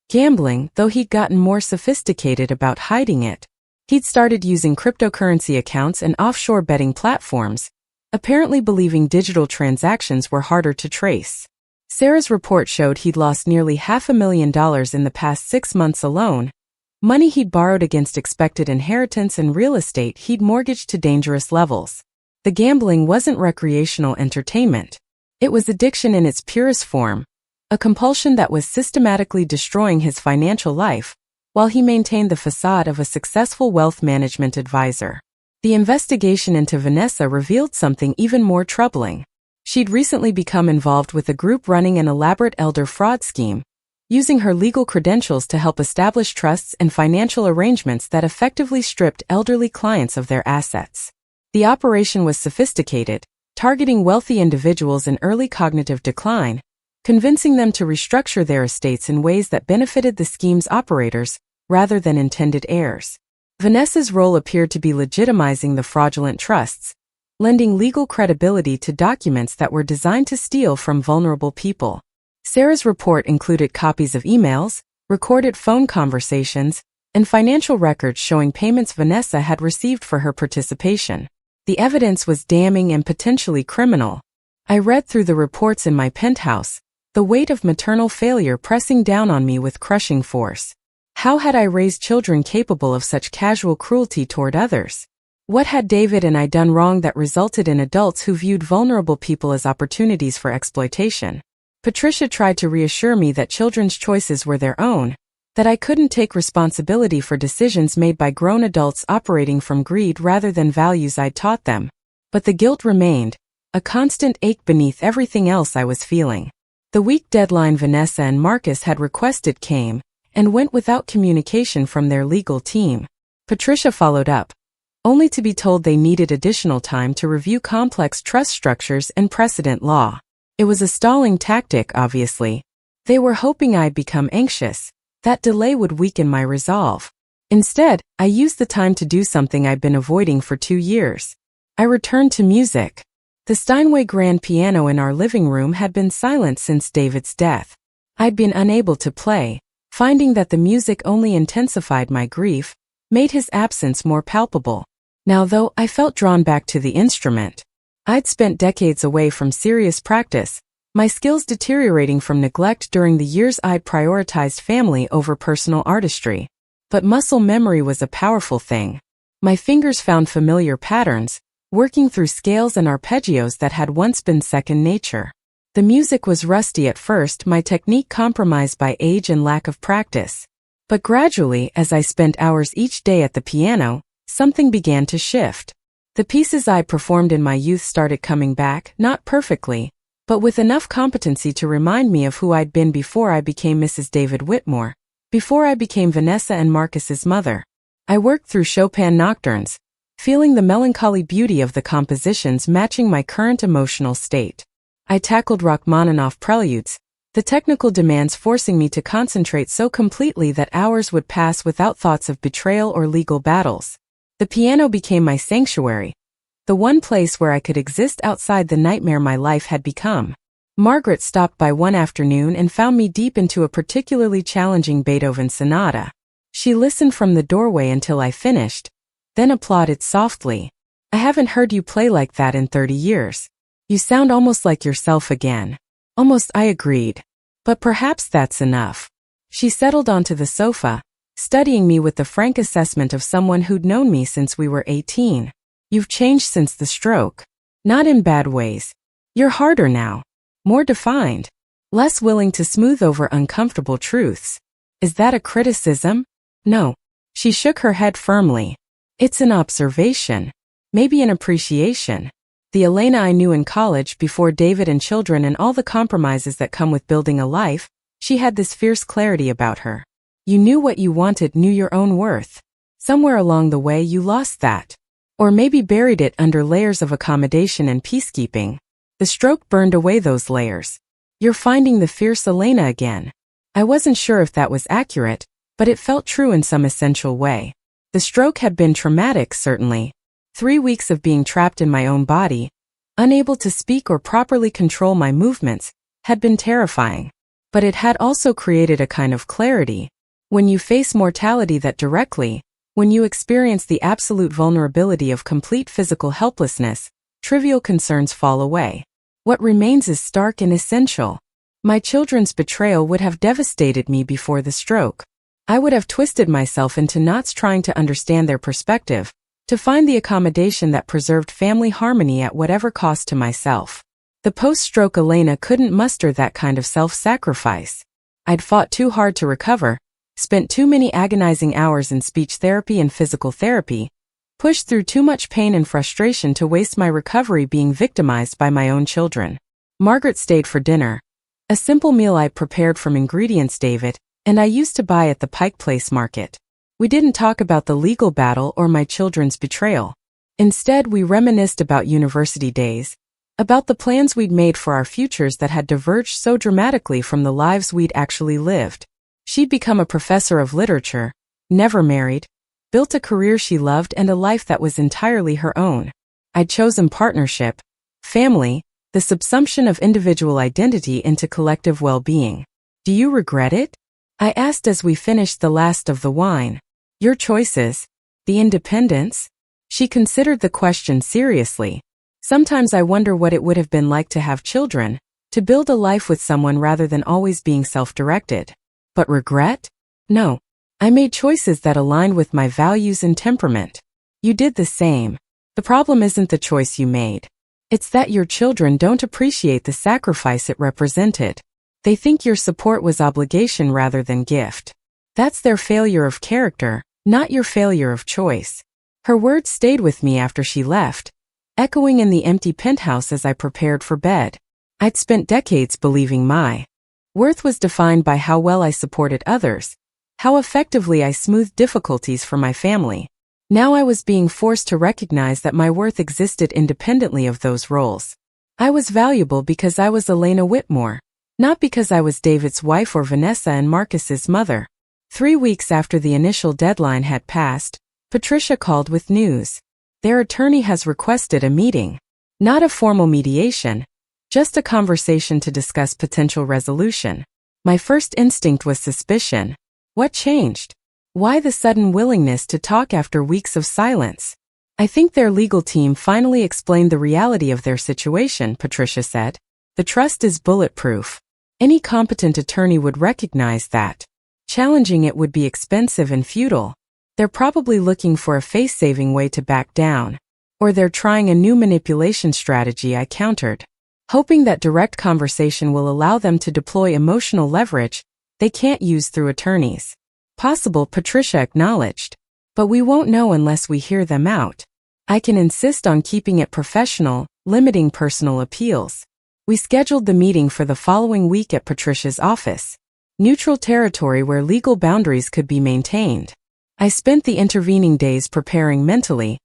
S1: gambling, though he'd gotten more sophisticated about hiding it. He'd started using cryptocurrency accounts and offshore betting platforms, apparently believing digital transactions were harder to trace. Sarah's report showed he'd lost nearly $500,000 in the past 6 months alone, money he'd borrowed against expected inheritance and real estate he'd mortgaged to dangerous levels. The gambling wasn't recreational entertainment. It was addiction in its purest form, a compulsion that was systematically destroying his financial life, while he maintained the facade of a successful wealth management advisor. The investigation into Vanessa revealed something even more troubling. She'd recently become involved with a group running an elaborate elder fraud scheme, using her legal credentials to help establish trusts and financial arrangements that effectively stripped elderly clients of their assets. The operation was sophisticated, targeting wealthy individuals in early cognitive decline, convincing them to restructure their estates in ways that benefited the scheme's operators rather than intended heirs. Vanessa's role appeared to be legitimizing the fraudulent trusts, lending legal credibility to documents that were designed to steal from vulnerable people. Sarah's report included copies of emails, recorded phone conversations, and financial records showing payments Vanessa had received for her participation. The evidence was damning and potentially criminal. I read through the reports in my penthouse, the weight of maternal failure pressing down on me with crushing force. How had I raised children capable of such casual cruelty toward others? What had David and I done wrong that resulted in adults who viewed vulnerable people as opportunities for exploitation? Patricia tried to reassure me that children's choices were their own, that I couldn't take responsibility for decisions made by grown adults operating from greed rather than values I'd taught them. But the guilt remained, a constant ache beneath everything else I was feeling. The week deadline Vanessa and Marcus had requested came and went without communication from their legal team. Patricia followed up, only to be told they needed additional time to review complex trust structures and precedent law. It was a stalling tactic, obviously. They were hoping I'd become anxious. That delay would weaken my resolve. Instead, I used the time to do something I'd been avoiding for 2 years. I returned to music. The Steinway grand piano in our living room had been silent since David's death. I'd been unable to play, finding that the music only intensified my grief, made his absence more palpable. Now though, I felt drawn back to the instrument. I'd spent decades away from serious practice, my skills deteriorating from neglect during the years I'd prioritized family over personal artistry. But muscle memory was a powerful thing. My fingers found familiar patterns, working through scales and arpeggios that had once been second nature. The music was rusty at first, my technique compromised by age and lack of practice. But gradually, as I spent hours each day at the piano, something began to shift. The pieces I performed in my youth started coming back, not perfectly, but with enough competency to remind me of who I'd been before I became Mrs. David Whitmore, before I became Vanessa and Marcus's mother. I worked through Chopin nocturnes, feeling the melancholy beauty of the compositions matching my current emotional state. I tackled Rachmaninoff preludes, the technical demands forcing me to concentrate so completely that hours would pass without thoughts of betrayal or legal battles. The piano became my sanctuary, the one place where I could exist outside the nightmare my life had become. Margaret stopped by one afternoon and found me deep into a particularly challenging Beethoven sonata. She listened from the doorway until I finished, then applauded softly. "I haven't heard you play like that in 30 years. You sound almost like yourself again." "Almost," I agreed. "But perhaps that's enough." She settled onto the sofa, studying me with the frank assessment of someone who'd known me since we were 18. "You've changed since the stroke. Not in bad ways. You're harder now. More defined. Less willing to smooth over uncomfortable truths." "Is that a criticism?" "No." She shook her head firmly. "It's an observation. Maybe an appreciation." The Elena I knew in college before David and children and all the compromises that come with building a life, she had this fierce clarity about her. You knew what you wanted, knew your own worth. Somewhere along the way you lost that. Or maybe buried it under layers of accommodation and peacekeeping. The stroke burned away those layers. You're finding the fierce Elena again. I wasn't sure if that was accurate, but it felt true in some essential way. The stroke had been traumatic, certainly. 3 weeks of being trapped in my own body, unable to speak or properly control my movements, had been terrifying. But it had also created a kind of clarity. When you face mortality that directly, when you experience the absolute vulnerability of complete physical helplessness, trivial concerns fall away. What remains is stark and essential. My children's betrayal would have devastated me before the stroke. I would have twisted myself into knots trying to understand their perspective, to find the accommodation that preserved family harmony at whatever cost to myself. The post-stroke Elena couldn't muster that kind of self-sacrifice. I'd fought too hard to recover, spent too many agonizing hours in speech therapy and physical therapy, pushed through too much pain and frustration to waste my recovery being victimized by my own children. Margaret stayed for dinner, a simple meal I prepared from ingredients David and I used to buy at the Pike Place market. We didn't talk about the legal battle or my children's betrayal. Instead, we reminisced about university days, about the plans we'd made for our futures that had diverged so dramatically from the lives we'd actually lived. She'd become a professor of literature, never married, built a career she loved and a life that was entirely her own. I'd chosen partnership, family, the subsumption of individual identity into collective well-being. Do you regret it? I asked as we finished the last of the wine. Your choices? The independence? She considered the question seriously. Sometimes I wonder what it would have been like to have children, to build a life with someone rather than always being self-directed. But regret? No. I made choices that aligned with my values and temperament. You did the same. The problem isn't the choice you made. It's that your children don't appreciate the sacrifice it represented. They think your support was obligation rather than gift. That's their failure of character, not your failure of choice. Her words stayed with me after she left, echoing in the empty penthouse as I prepared for bed. I'd spent decades believing my worth was defined by how well I supported others, how effectively I smoothed difficulties for my family. Now I was being forced to recognize that my worth existed independently of those roles. I was valuable because I was Elena Whitmore, not because I was David's wife or Vanessa and Marcus's mother. 3 weeks after the initial deadline had passed, Patricia called with news. Their attorney has requested a meeting. Not a formal mediation, just a conversation to discuss potential resolution. My first instinct was suspicion. What changed? Why the sudden willingness to talk after weeks of silence? I think their legal team finally explained the reality of their situation, Patricia said. The trust is bulletproof. Any competent attorney would recognize that. Challenging it would be expensive and futile. They're probably looking for a face-saving way to back down. Or they're trying a new manipulation strategy, I countered. Hoping that direct conversation will allow them to deploy emotional leverage they can't use through attorneys. Possible, Patricia acknowledged. But we won't know unless we hear them out. I can insist on keeping it professional, limiting personal appeals. We scheduled the meeting for the following week at Patricia's office. Neutral territory where legal boundaries could be maintained. I spent the intervening days preparing mentally,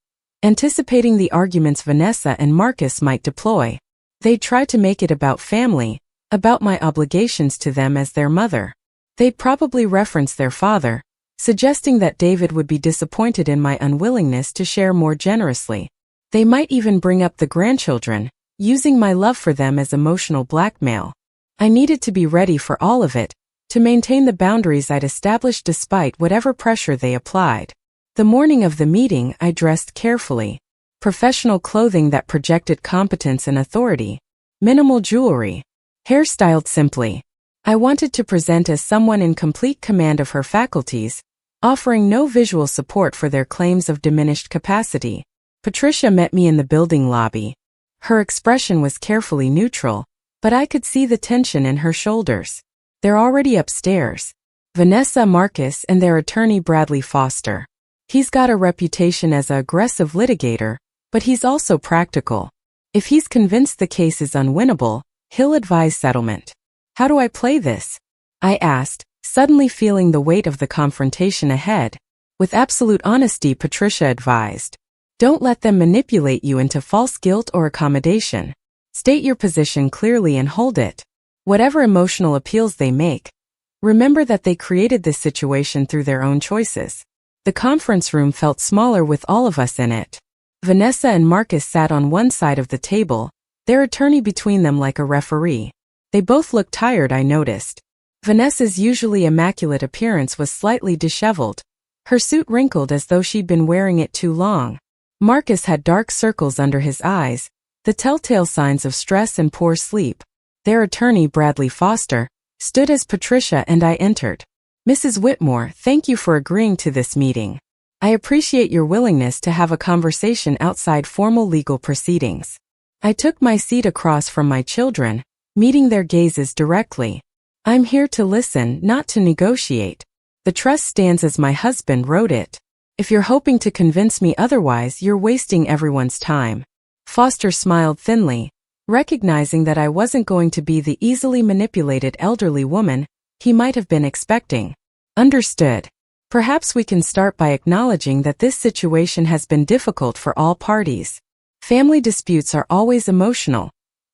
S1: anticipating the arguments Vanessa and Marcus might deploy. They'd try to make it about family, about my obligations to them as their mother. They'd probably reference their father, suggesting that David would be disappointed in my unwillingness to share more generously. They might even bring up the grandchildren, using my love for them as emotional blackmail. I needed to be ready for all of it, to maintain the boundaries I'd established despite whatever pressure they applied. The morning of the meeting, I dressed carefully. Professional clothing that projected competence and authority. Minimal jewelry. Hairstyled simply. I wanted to present as someone in complete command of her faculties, offering no visual support for their claims of diminished capacity. Patricia met me in the building lobby. Her expression was carefully neutral, but I could see the tension in her shoulders. They're already upstairs. Vanessa, Marcus, and their attorney Bradley Foster. He's got a reputation as an aggressive litigator, but he's also practical. If he's convinced the case is unwinnable, he'll advise settlement. How do I play this? I asked, suddenly feeling the weight of the confrontation ahead. With absolute honesty, Patricia advised. Don't let them manipulate you into false guilt or accommodation. State your position clearly and hold it. Whatever emotional appeals they make, remember that they created this situation through their own choices. The conference room felt smaller with all of us in it. Vanessa and Marcus sat on one side of the table, their attorney between them like a referee. They both looked tired, I noticed. Vanessa's usually immaculate appearance was slightly disheveled, her suit wrinkled as though she'd been wearing it too long. Marcus had dark circles under his eyes, the telltale signs of stress and poor sleep. Their attorney, Bradley Foster, stood as Patricia and I entered. Mrs. Whitmore, thank you for agreeing to this meeting. I appreciate your willingness to have a conversation outside formal legal proceedings. I took my seat across from my children, meeting their gazes directly. I'm here to listen, not to negotiate. The trust stands as my husband wrote it. If you're hoping to convince me otherwise, you're wasting everyone's time. Foster smiled thinly, recognizing that I wasn't going to be the easily manipulated elderly woman he might have been expecting. Understood. Perhaps we can start by acknowledging that this situation has been difficult for all parties. Family disputes are always emotional,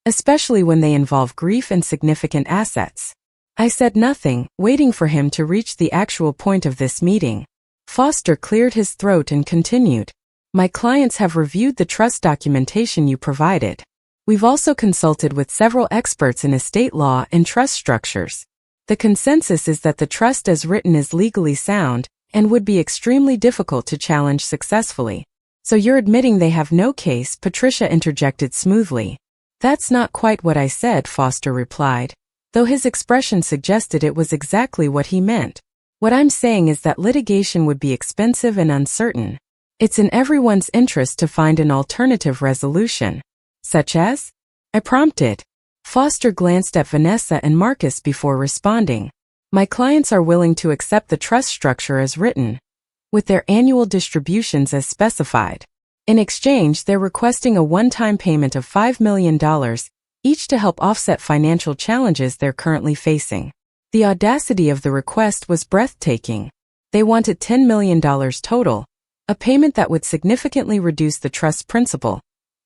S1: especially when they involve grief and significant assets. I said nothing, waiting for him to reach the actual point of this meeting. Foster cleared his throat and continued. My clients have reviewed the trust documentation you provided. We've also consulted with several experts in estate law and trust structures. The consensus is that the trust as written is legally sound and would be extremely difficult to challenge successfully. So you're admitting they have no case, Patricia interjected smoothly. That's not quite what I said, Foster replied, though his expression suggested it was exactly what he meant. What I'm saying is that litigation would be expensive and uncertain. It's in everyone's interest to find an alternative resolution. Such as? I prompted. Foster glanced at Vanessa and Marcus before responding. My clients are willing to accept the trust structure as written, with their annual distributions as specified. In exchange, they're requesting a one-time payment of $5 million, each to help offset financial challenges they're currently facing. The audacity of the request was breathtaking. They wanted $10 million total, a payment that would significantly reduce the trust's principal,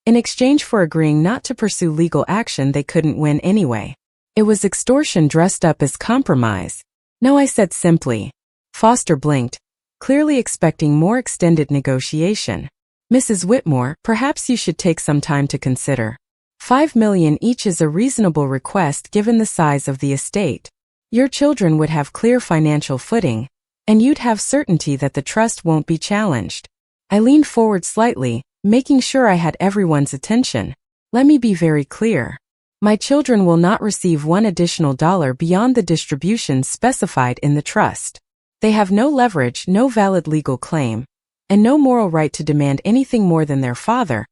S1: in exchange for agreeing not to pursue legal action they couldn't win anyway. It was extortion dressed up as compromise. No, I said simply. Foster blinked, clearly expecting more extended negotiation. Mrs. Whitmore, perhaps you should take some time to consider. $5 million each is a reasonable request given the size of the estate. Your children would have clear financial footing, and you'd have certainty that the trust won't be challenged. I leaned forward slightly, making sure I had everyone's attention. Let me be very clear. My children will not receive one additional dollar beyond the distributions specified in the trust. They have no leverage, no valid legal claim, and no moral right to demand anything more than their father,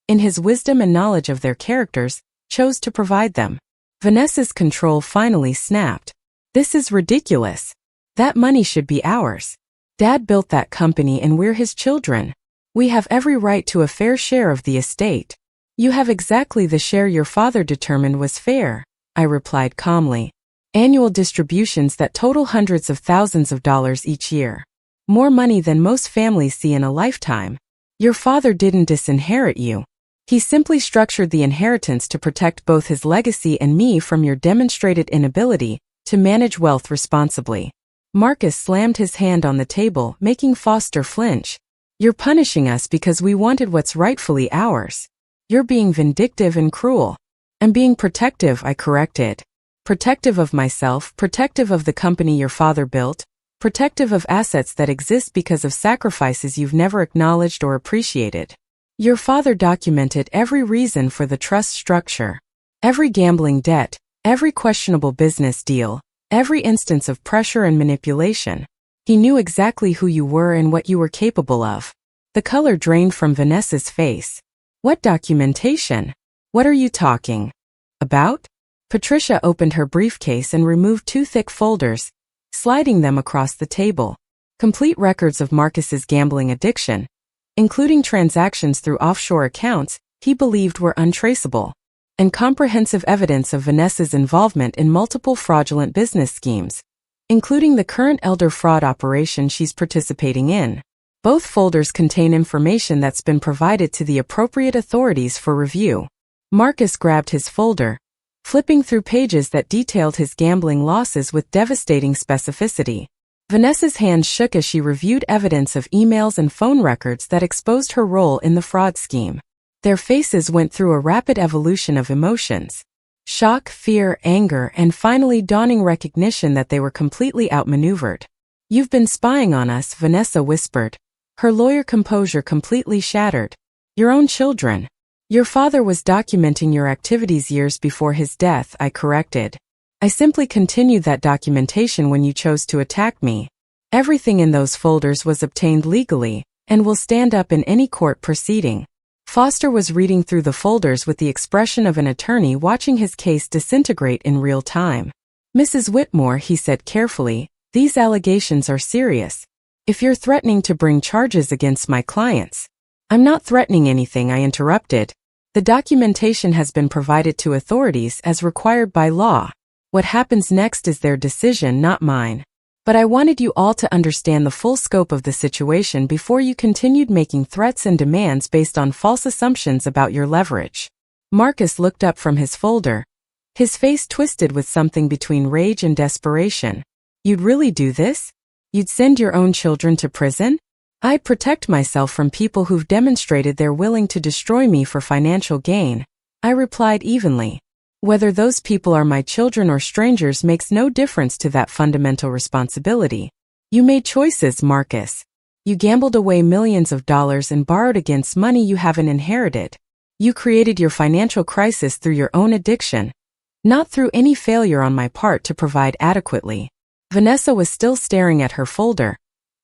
S1: in his wisdom and knowledge of their characters, chose to provide them. Vanessa's control finally snapped. This is ridiculous. That money should be ours. Dad built that company and we're his children. We have every right to a fair share of the estate. You have exactly the share your father determined was fair, I replied calmly. Annual distributions that total hundreds of thousands of dollars each year. More money than most families see in a lifetime. Your father didn't disinherit you. He simply structured the inheritance to protect both his legacy and me from your demonstrated inability to manage wealth responsibly. Marcus slammed his hand on the table, making Foster flinch. You're punishing us because we wanted what's rightfully ours. You're being vindictive and cruel. I'm being protective, I corrected. Protective of myself, protective of the company your father built, protective of assets that exist because of sacrifices you've never acknowledged or appreciated. Your father documented every reason for the trust structure. Every gambling debt, every questionable business deal, every instance of pressure and manipulation. He knew exactly who you were and what you were capable of. The color drained from Vanessa's face. What documentation? What are you talking about? Patricia opened her briefcase and removed two thick folders, sliding them across the table. Complete records of Marcus's gambling addiction, including transactions through offshore accounts he believed were untraceable, and comprehensive evidence of Vanessa's involvement in multiple fraudulent business schemes, including the current elder fraud operation she's participating in. Both folders contain information that's been provided to the appropriate authorities for review. Marcus grabbed his folder, flipping through pages that detailed his gambling losses with devastating specificity. Vanessa's hands shook as she reviewed evidence of emails and phone records that exposed her role in the fraud scheme. Their faces went through a rapid evolution of emotions. Shock, fear, anger, and finally dawning recognition that they were completely outmaneuvered. You've been spying on us, Vanessa whispered, her lawyer composure completely shattered. Your own children. Your father was documenting your activities years before his death, I corrected. I simply continued that documentation when you chose to attack me. Everything in those folders was obtained legally, and will stand up in any court proceeding. Foster was reading through the folders with the expression of an attorney watching his case disintegrate in real time. Mrs. Whitmore, he said carefully, these allegations are serious. If you're threatening to bring charges against my clients. I'm not threatening anything, I interrupted. The documentation has been provided to authorities as required by law. What happens next is their decision, not mine. But I wanted you all to understand the full scope of the situation before you continued making threats and demands based on false assumptions about your leverage. Marcus looked up from his folder, his face twisted with something between rage and desperation. You'd really do this? You'd send your own children to prison? I'd protect myself from people who've demonstrated they're willing to destroy me for financial gain, I replied evenly. Whether those people are my children or strangers makes no difference to that fundamental responsibility. You made choices, Marcus. You gambled away millions of dollars and borrowed against money you haven't inherited. You created your financial crisis through your own addiction, not through any failure on my part to provide adequately. Vanessa was still staring at her folder,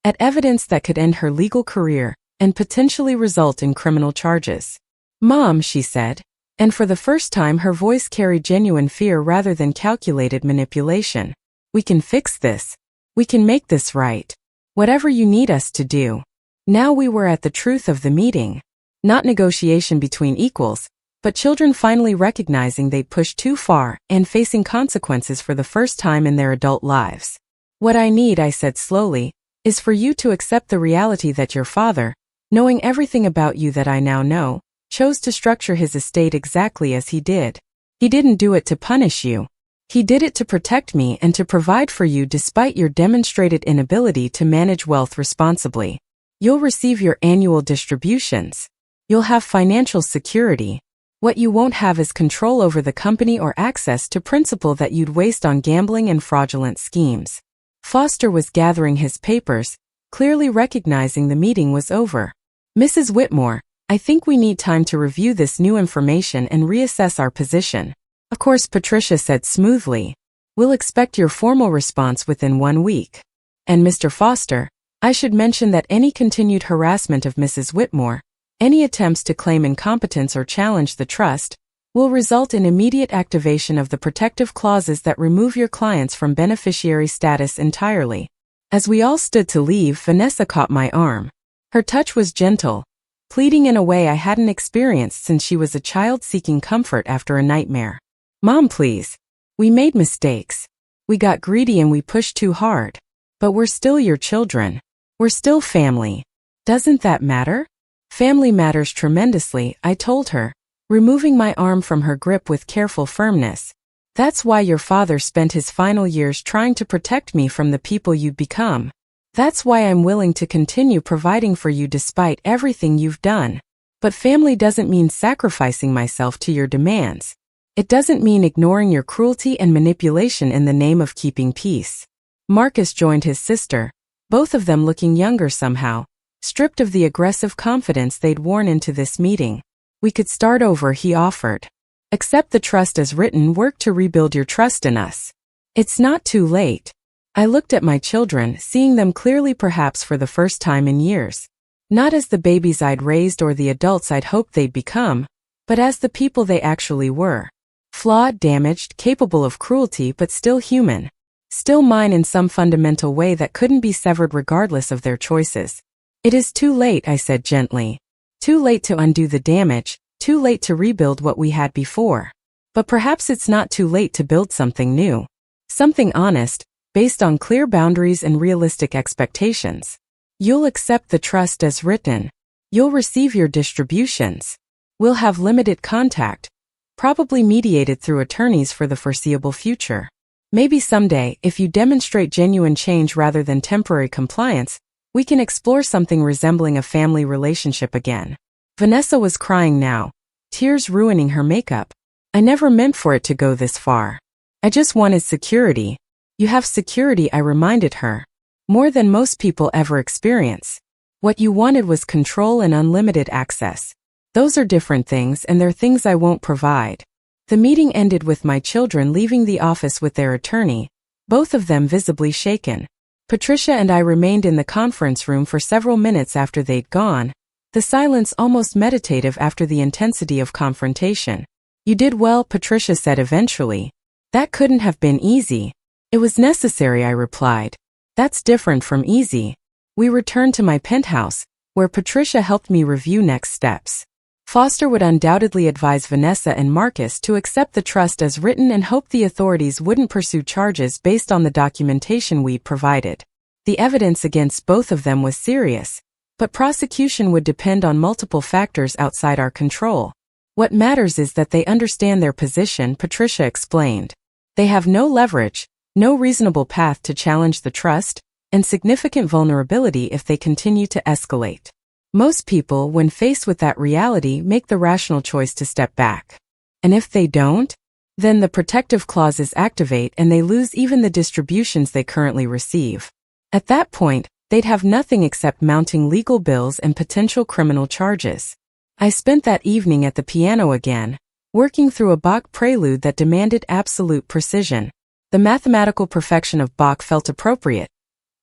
S1: at evidence that could end her legal career and potentially result in criminal charges. Mom, she said, and for the first time her voice carried genuine fear rather than calculated manipulation. We can fix this. We can make this right. Whatever you need us to do. Now we were at the truth of the meeting. Not negotiation between equals, but children finally recognizing they'd pushed too far and facing consequences for the first time in their adult lives. What I need, I said slowly, is for you to accept the reality that your father, knowing everything about you that I now know, chose to structure his estate exactly as he did. He didn't do it to punish you. He did it to protect me and to provide for you despite your demonstrated inability to manage wealth responsibly. You'll receive your annual distributions. You'll have financial security. What you won't have is control over the company or access to principal that you'd waste on gambling and fraudulent schemes. Foster was gathering his papers, clearly recognizing the meeting was over. Mrs. Whitmore, I think we need time to review this new information and reassess our position. Of course, Patricia said smoothly. We'll expect your formal response within 1 week. And Mr. Foster, I should mention that any continued harassment of Mrs. Whitmore, any attempts to claim incompetence or challenge the trust, will result in immediate activation of the protective clauses that remove your clients from beneficiary status entirely. As we all stood to leave, Vanessa caught my arm. Her touch was gentle, pleading in a way I hadn't experienced since she was a child seeking comfort after a nightmare. Mom, please. We made mistakes. We got greedy and we pushed too hard. But we're still your children. We're still family. Doesn't that matter? Family matters tremendously, I told her, removing my arm from her grip with careful firmness. That's why your father spent his final years trying to protect me from the people you'd become. That's why I'm willing to continue providing for you despite everything you've done. But family doesn't mean sacrificing myself to your demands. It doesn't mean ignoring your cruelty and manipulation in the name of keeping peace. Marcus joined his sister, both of them looking younger somehow, stripped of the aggressive confidence they'd worn into this meeting. We could start over, he offered. Accept the trust as written, work to rebuild your trust in us. It's not too late. I looked at my children, seeing them clearly perhaps for the first time in years. Not as the babies I'd raised or the adults I'd hoped they'd become, but as the people they actually were. Flawed, damaged, capable of cruelty but still human. Still mine in some fundamental way that couldn't be severed regardless of their choices. It is too late, I said gently. Too late to undo the damage, too late to rebuild what we had before. But perhaps it's not too late to build something new. Something honest, based on clear boundaries and realistic expectations. You'll accept the trust as written. You'll receive your distributions. We'll have limited contact, probably mediated through attorneys for the foreseeable future. Maybe someday, if you demonstrate genuine change rather than temporary compliance, we can explore something resembling a family relationship again. Vanessa was crying now, tears ruining her makeup. I never meant for it to go this far. I just wanted security. You have security, I reminded her. More than most people ever experience. What you wanted was control and unlimited access. Those are different things, and they're things I won't provide. The meeting ended with my children leaving the office with their attorney, both of them visibly shaken. Patricia and I remained in the conference room for several minutes after they'd gone, the silence almost meditative after the intensity of confrontation. You did well, Patricia said eventually. That couldn't have been easy. It was necessary, I replied. That's different from easy. We returned to my penthouse, where Patricia helped me review next steps. Foster would undoubtedly advise Vanessa and Marcus to accept the trust as written and hope the authorities wouldn't pursue charges based on the documentation we'd provided. The evidence against both of them was serious, but prosecution would depend on multiple factors outside our control. What matters is that they understand their position, Patricia explained. They have no leverage, no reasonable path to challenge the trust, and significant vulnerability if they continue to escalate. Most people, when faced with that reality, make the rational choice to step back. And if they don't, then the protective clauses activate and they lose even the distributions they currently receive. At that point, they'd have nothing except mounting legal bills and potential criminal charges. I spent that evening at the piano again, working through a Bach prelude that demanded absolute precision. The mathematical perfection of Bach felt appropriate,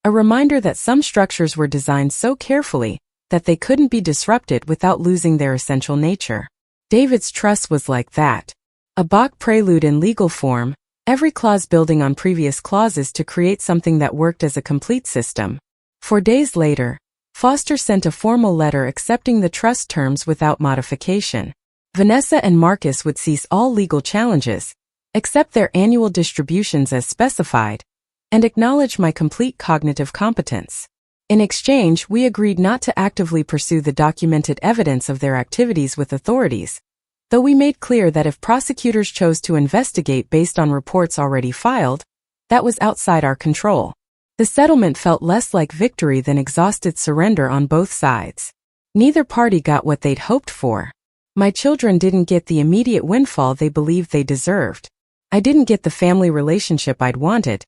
S1: a reminder that some structures were designed so carefully that they couldn't be disrupted without losing their essential nature. David's Trust was like that. A Bach prelude in legal form, every clause building on previous clauses to create something that worked as a complete system. 4 days later, Foster sent a formal letter accepting the trust terms without modification. Vanessa and Marcus would cease all legal challenges, accept their annual distributions as specified, and acknowledge my complete cognitive competence. In exchange, we agreed not to actively pursue the documented evidence of their activities with authorities, though we made clear that if prosecutors chose to investigate based on reports already filed, that was outside our control. The settlement felt less like victory than exhausted surrender on both sides. Neither party got what they'd hoped for. My children didn't get the immediate windfall they believed they deserved. I didn't get the family relationship I'd wanted.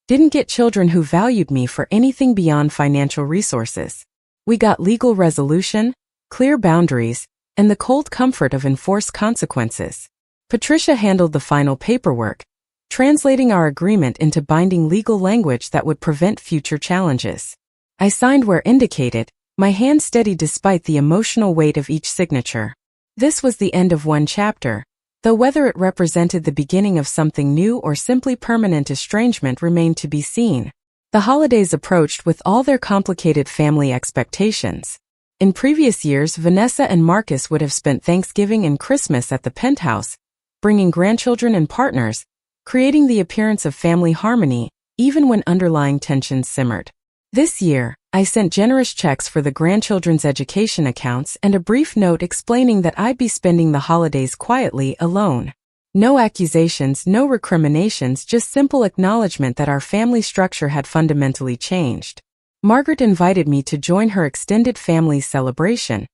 S1: Didn't get children who valued me for anything beyond financial resources. We got legal resolution, clear boundaries, and the cold comfort of enforced consequences. Patricia handled the final paperwork, translating our agreement into binding legal language that would prevent future challenges. I signed where indicated, my hand steady despite the emotional weight of each signature. This was the end of one chapter, though whether it represented the beginning of something new or simply permanent estrangement remained to be seen. The holidays approached with all their complicated family expectations. In previous years, Vanessa and Marcus would have spent Thanksgiving and Christmas at the penthouse, bringing grandchildren and partners, creating the appearance of family harmony, even when underlying tensions simmered. This year, I sent generous checks for the grandchildren's education accounts and a brief note explaining that I'd be spending the holidays quietly alone. No accusations, no recriminations, just simple acknowledgement that our family structure had fundamentally changed. Margaret invited me to join her extended family's celebration,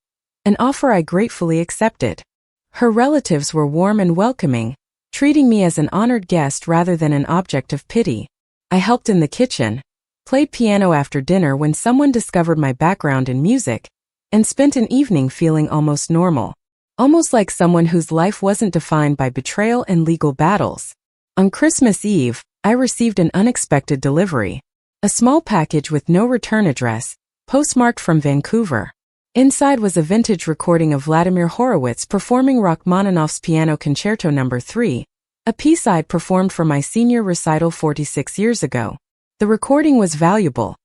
S1: an offer I gratefully accepted. Her relatives were warm and welcoming, treating me as an honored guest rather than an object of pity. I helped in the kitchen, played piano after dinner when someone discovered my background in music, and spent an evening feeling almost normal. Almost like someone whose life wasn't defined by betrayal and legal battles. On Christmas Eve, I received an unexpected delivery. A small package with no return address, postmarked from Vancouver. Inside was a vintage recording of Vladimir Horowitz performing Rachmaninoff's Piano Concerto No. 3, a piece I'd performed for my senior recital 46 years ago. The recording was valuable,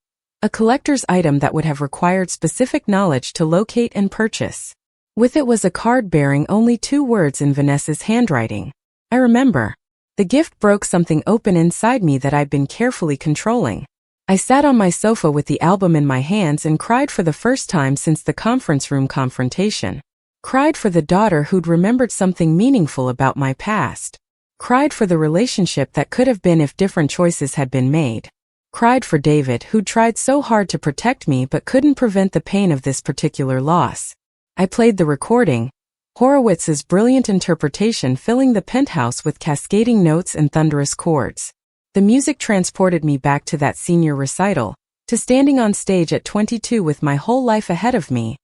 S1: a collector's item that would have required specific knowledge to locate and purchase. With it was a card bearing only 2 words in Vanessa's handwriting. I remember. The gift broke something open inside me that I'd been carefully controlling. I sat on my sofa with the album in my hands and cried for the first time since the conference room confrontation. Cried for the daughter who'd remembered something meaningful about my past. Cried for the relationship that could have been if different choices had been made. Cried for David, who'd tried so hard to protect me but couldn't prevent the pain of this particular loss. I played the recording, Horowitz's brilliant interpretation filling the penthouse with cascading notes and thunderous chords. The music transported me back to that senior recital, to standing on stage at 22 with my whole life ahead of me,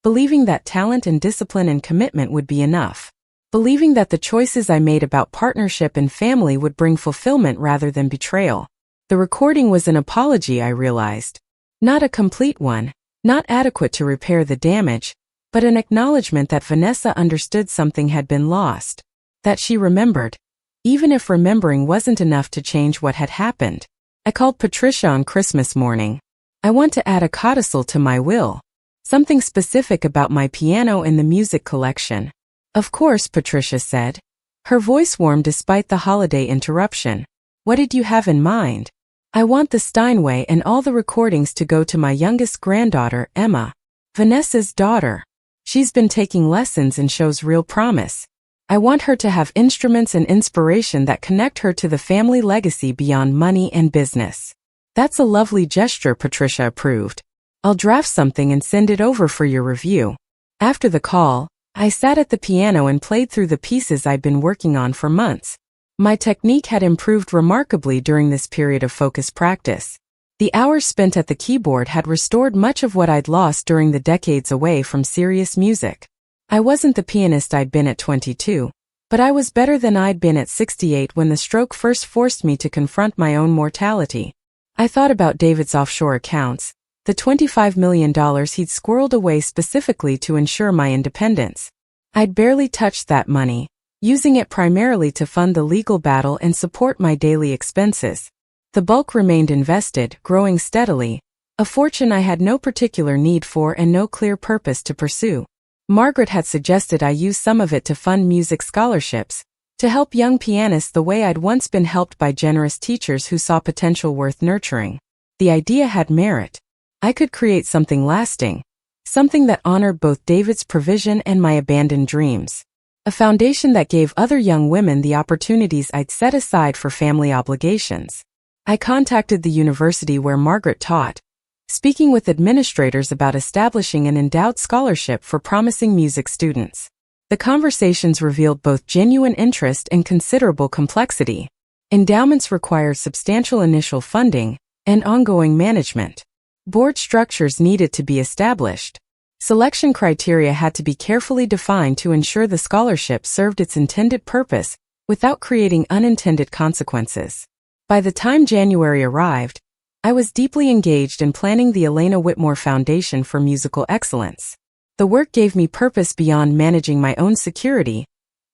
S1: believing that talent and discipline and commitment would be enough. Believing that the choices I made about partnership and family would bring fulfillment rather than betrayal. The recording was an apology, I realized. Not a complete one, not adequate to repair the damage, but an acknowledgement that Vanessa understood something had been lost. That she remembered, even if remembering wasn't enough to change what had happened. I called Patricia on Christmas morning. I want to add a codicil to my will. Something specific about my piano and the music collection. Of course, Patricia said. Her voice warmed despite the holiday interruption. What did you have in mind? I want the Steinway and all the recordings to go to my youngest granddaughter, Emma. Vanessa's daughter. She's been taking lessons and shows real promise. I want her to have instruments and inspiration that connect her to the family legacy beyond money and business. That's a lovely gesture, Patricia approved. I'll draft something and send it over for your review. After the call, I sat at the piano and played through the pieces I'd been working on for months. My technique had improved remarkably during this period of focused practice. The hours spent at the keyboard had restored much of what I'd lost during the decades away from serious music. I wasn't the pianist I'd been at 22, but I was better than I'd been at 68 when the stroke first forced me to confront my own mortality. I thought about David's offshore accounts, the $25 million he'd squirreled away specifically to ensure my independence. I'd barely touched that money, using it primarily to fund the legal battle and support my daily expenses. The bulk remained invested, growing steadily, a fortune I had no particular need for and no clear purpose to pursue. Margaret had suggested I use some of it to fund music scholarships, to help young pianists the way I'd once been helped by generous teachers who saw potential worth nurturing. The idea had merit. I could create something lasting, something that honored both David's provision and my abandoned dreams. A foundation that gave other young women the opportunities I'd set aside for family obligations. I contacted the university where Margaret taught, speaking with administrators about establishing an endowed scholarship for promising music students. The conversations revealed both genuine interest and considerable complexity. Endowments required substantial initial funding and ongoing management. Board structures needed to be established. Selection criteria had to be carefully defined to ensure the scholarship served its intended purpose without creating unintended consequences. By the time January arrived, I was deeply engaged in planning the Elena Whitmore Foundation for Musical Excellence. The work gave me purpose beyond managing my own security,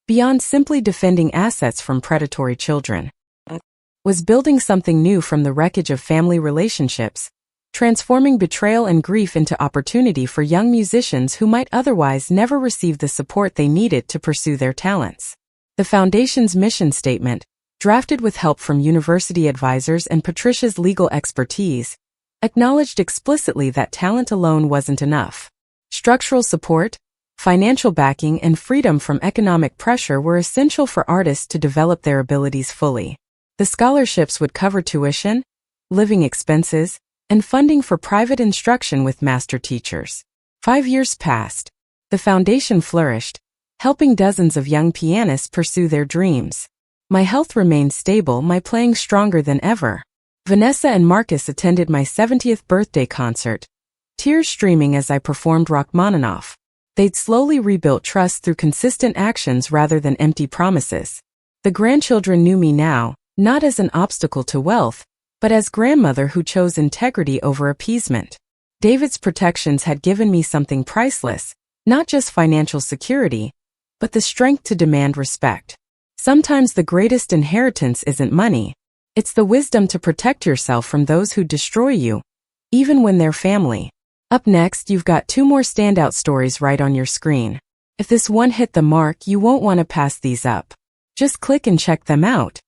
S1: beyond simply defending assets from predatory children. Was building something new from the wreckage of family relationships, transforming betrayal and grief into opportunity for young musicians who might otherwise never receive the support they needed to pursue their talents. The Foundation's mission statement, drafted with help from university advisors and Patricia's legal expertise, acknowledged explicitly that talent alone wasn't enough. Structural support, financial backing, and freedom from economic pressure were essential for artists to develop their abilities fully. The scholarships would cover tuition, living expenses, and funding for private instruction with master teachers. 5 years passed. The foundation flourished, helping dozens of young pianists pursue their dreams. My health remained stable, my playing stronger than ever. Vanessa and Marcus attended my 70th birthday concert, tears streaming as I performed Rachmaninoff. They'd slowly rebuilt trust through consistent actions rather than empty promises. The grandchildren knew me now, not as an obstacle to wealth, but as grandmother who chose integrity over appeasement. David's protections had given me something priceless, not just financial security, but the strength to demand respect. Sometimes the greatest inheritance isn't money. It's the wisdom to protect yourself from those who destroy you, even when they're family. Up next, you've got 2 more standout stories right on your screen. If this one hit the mark, you won't want to pass these up. Just click and check them out.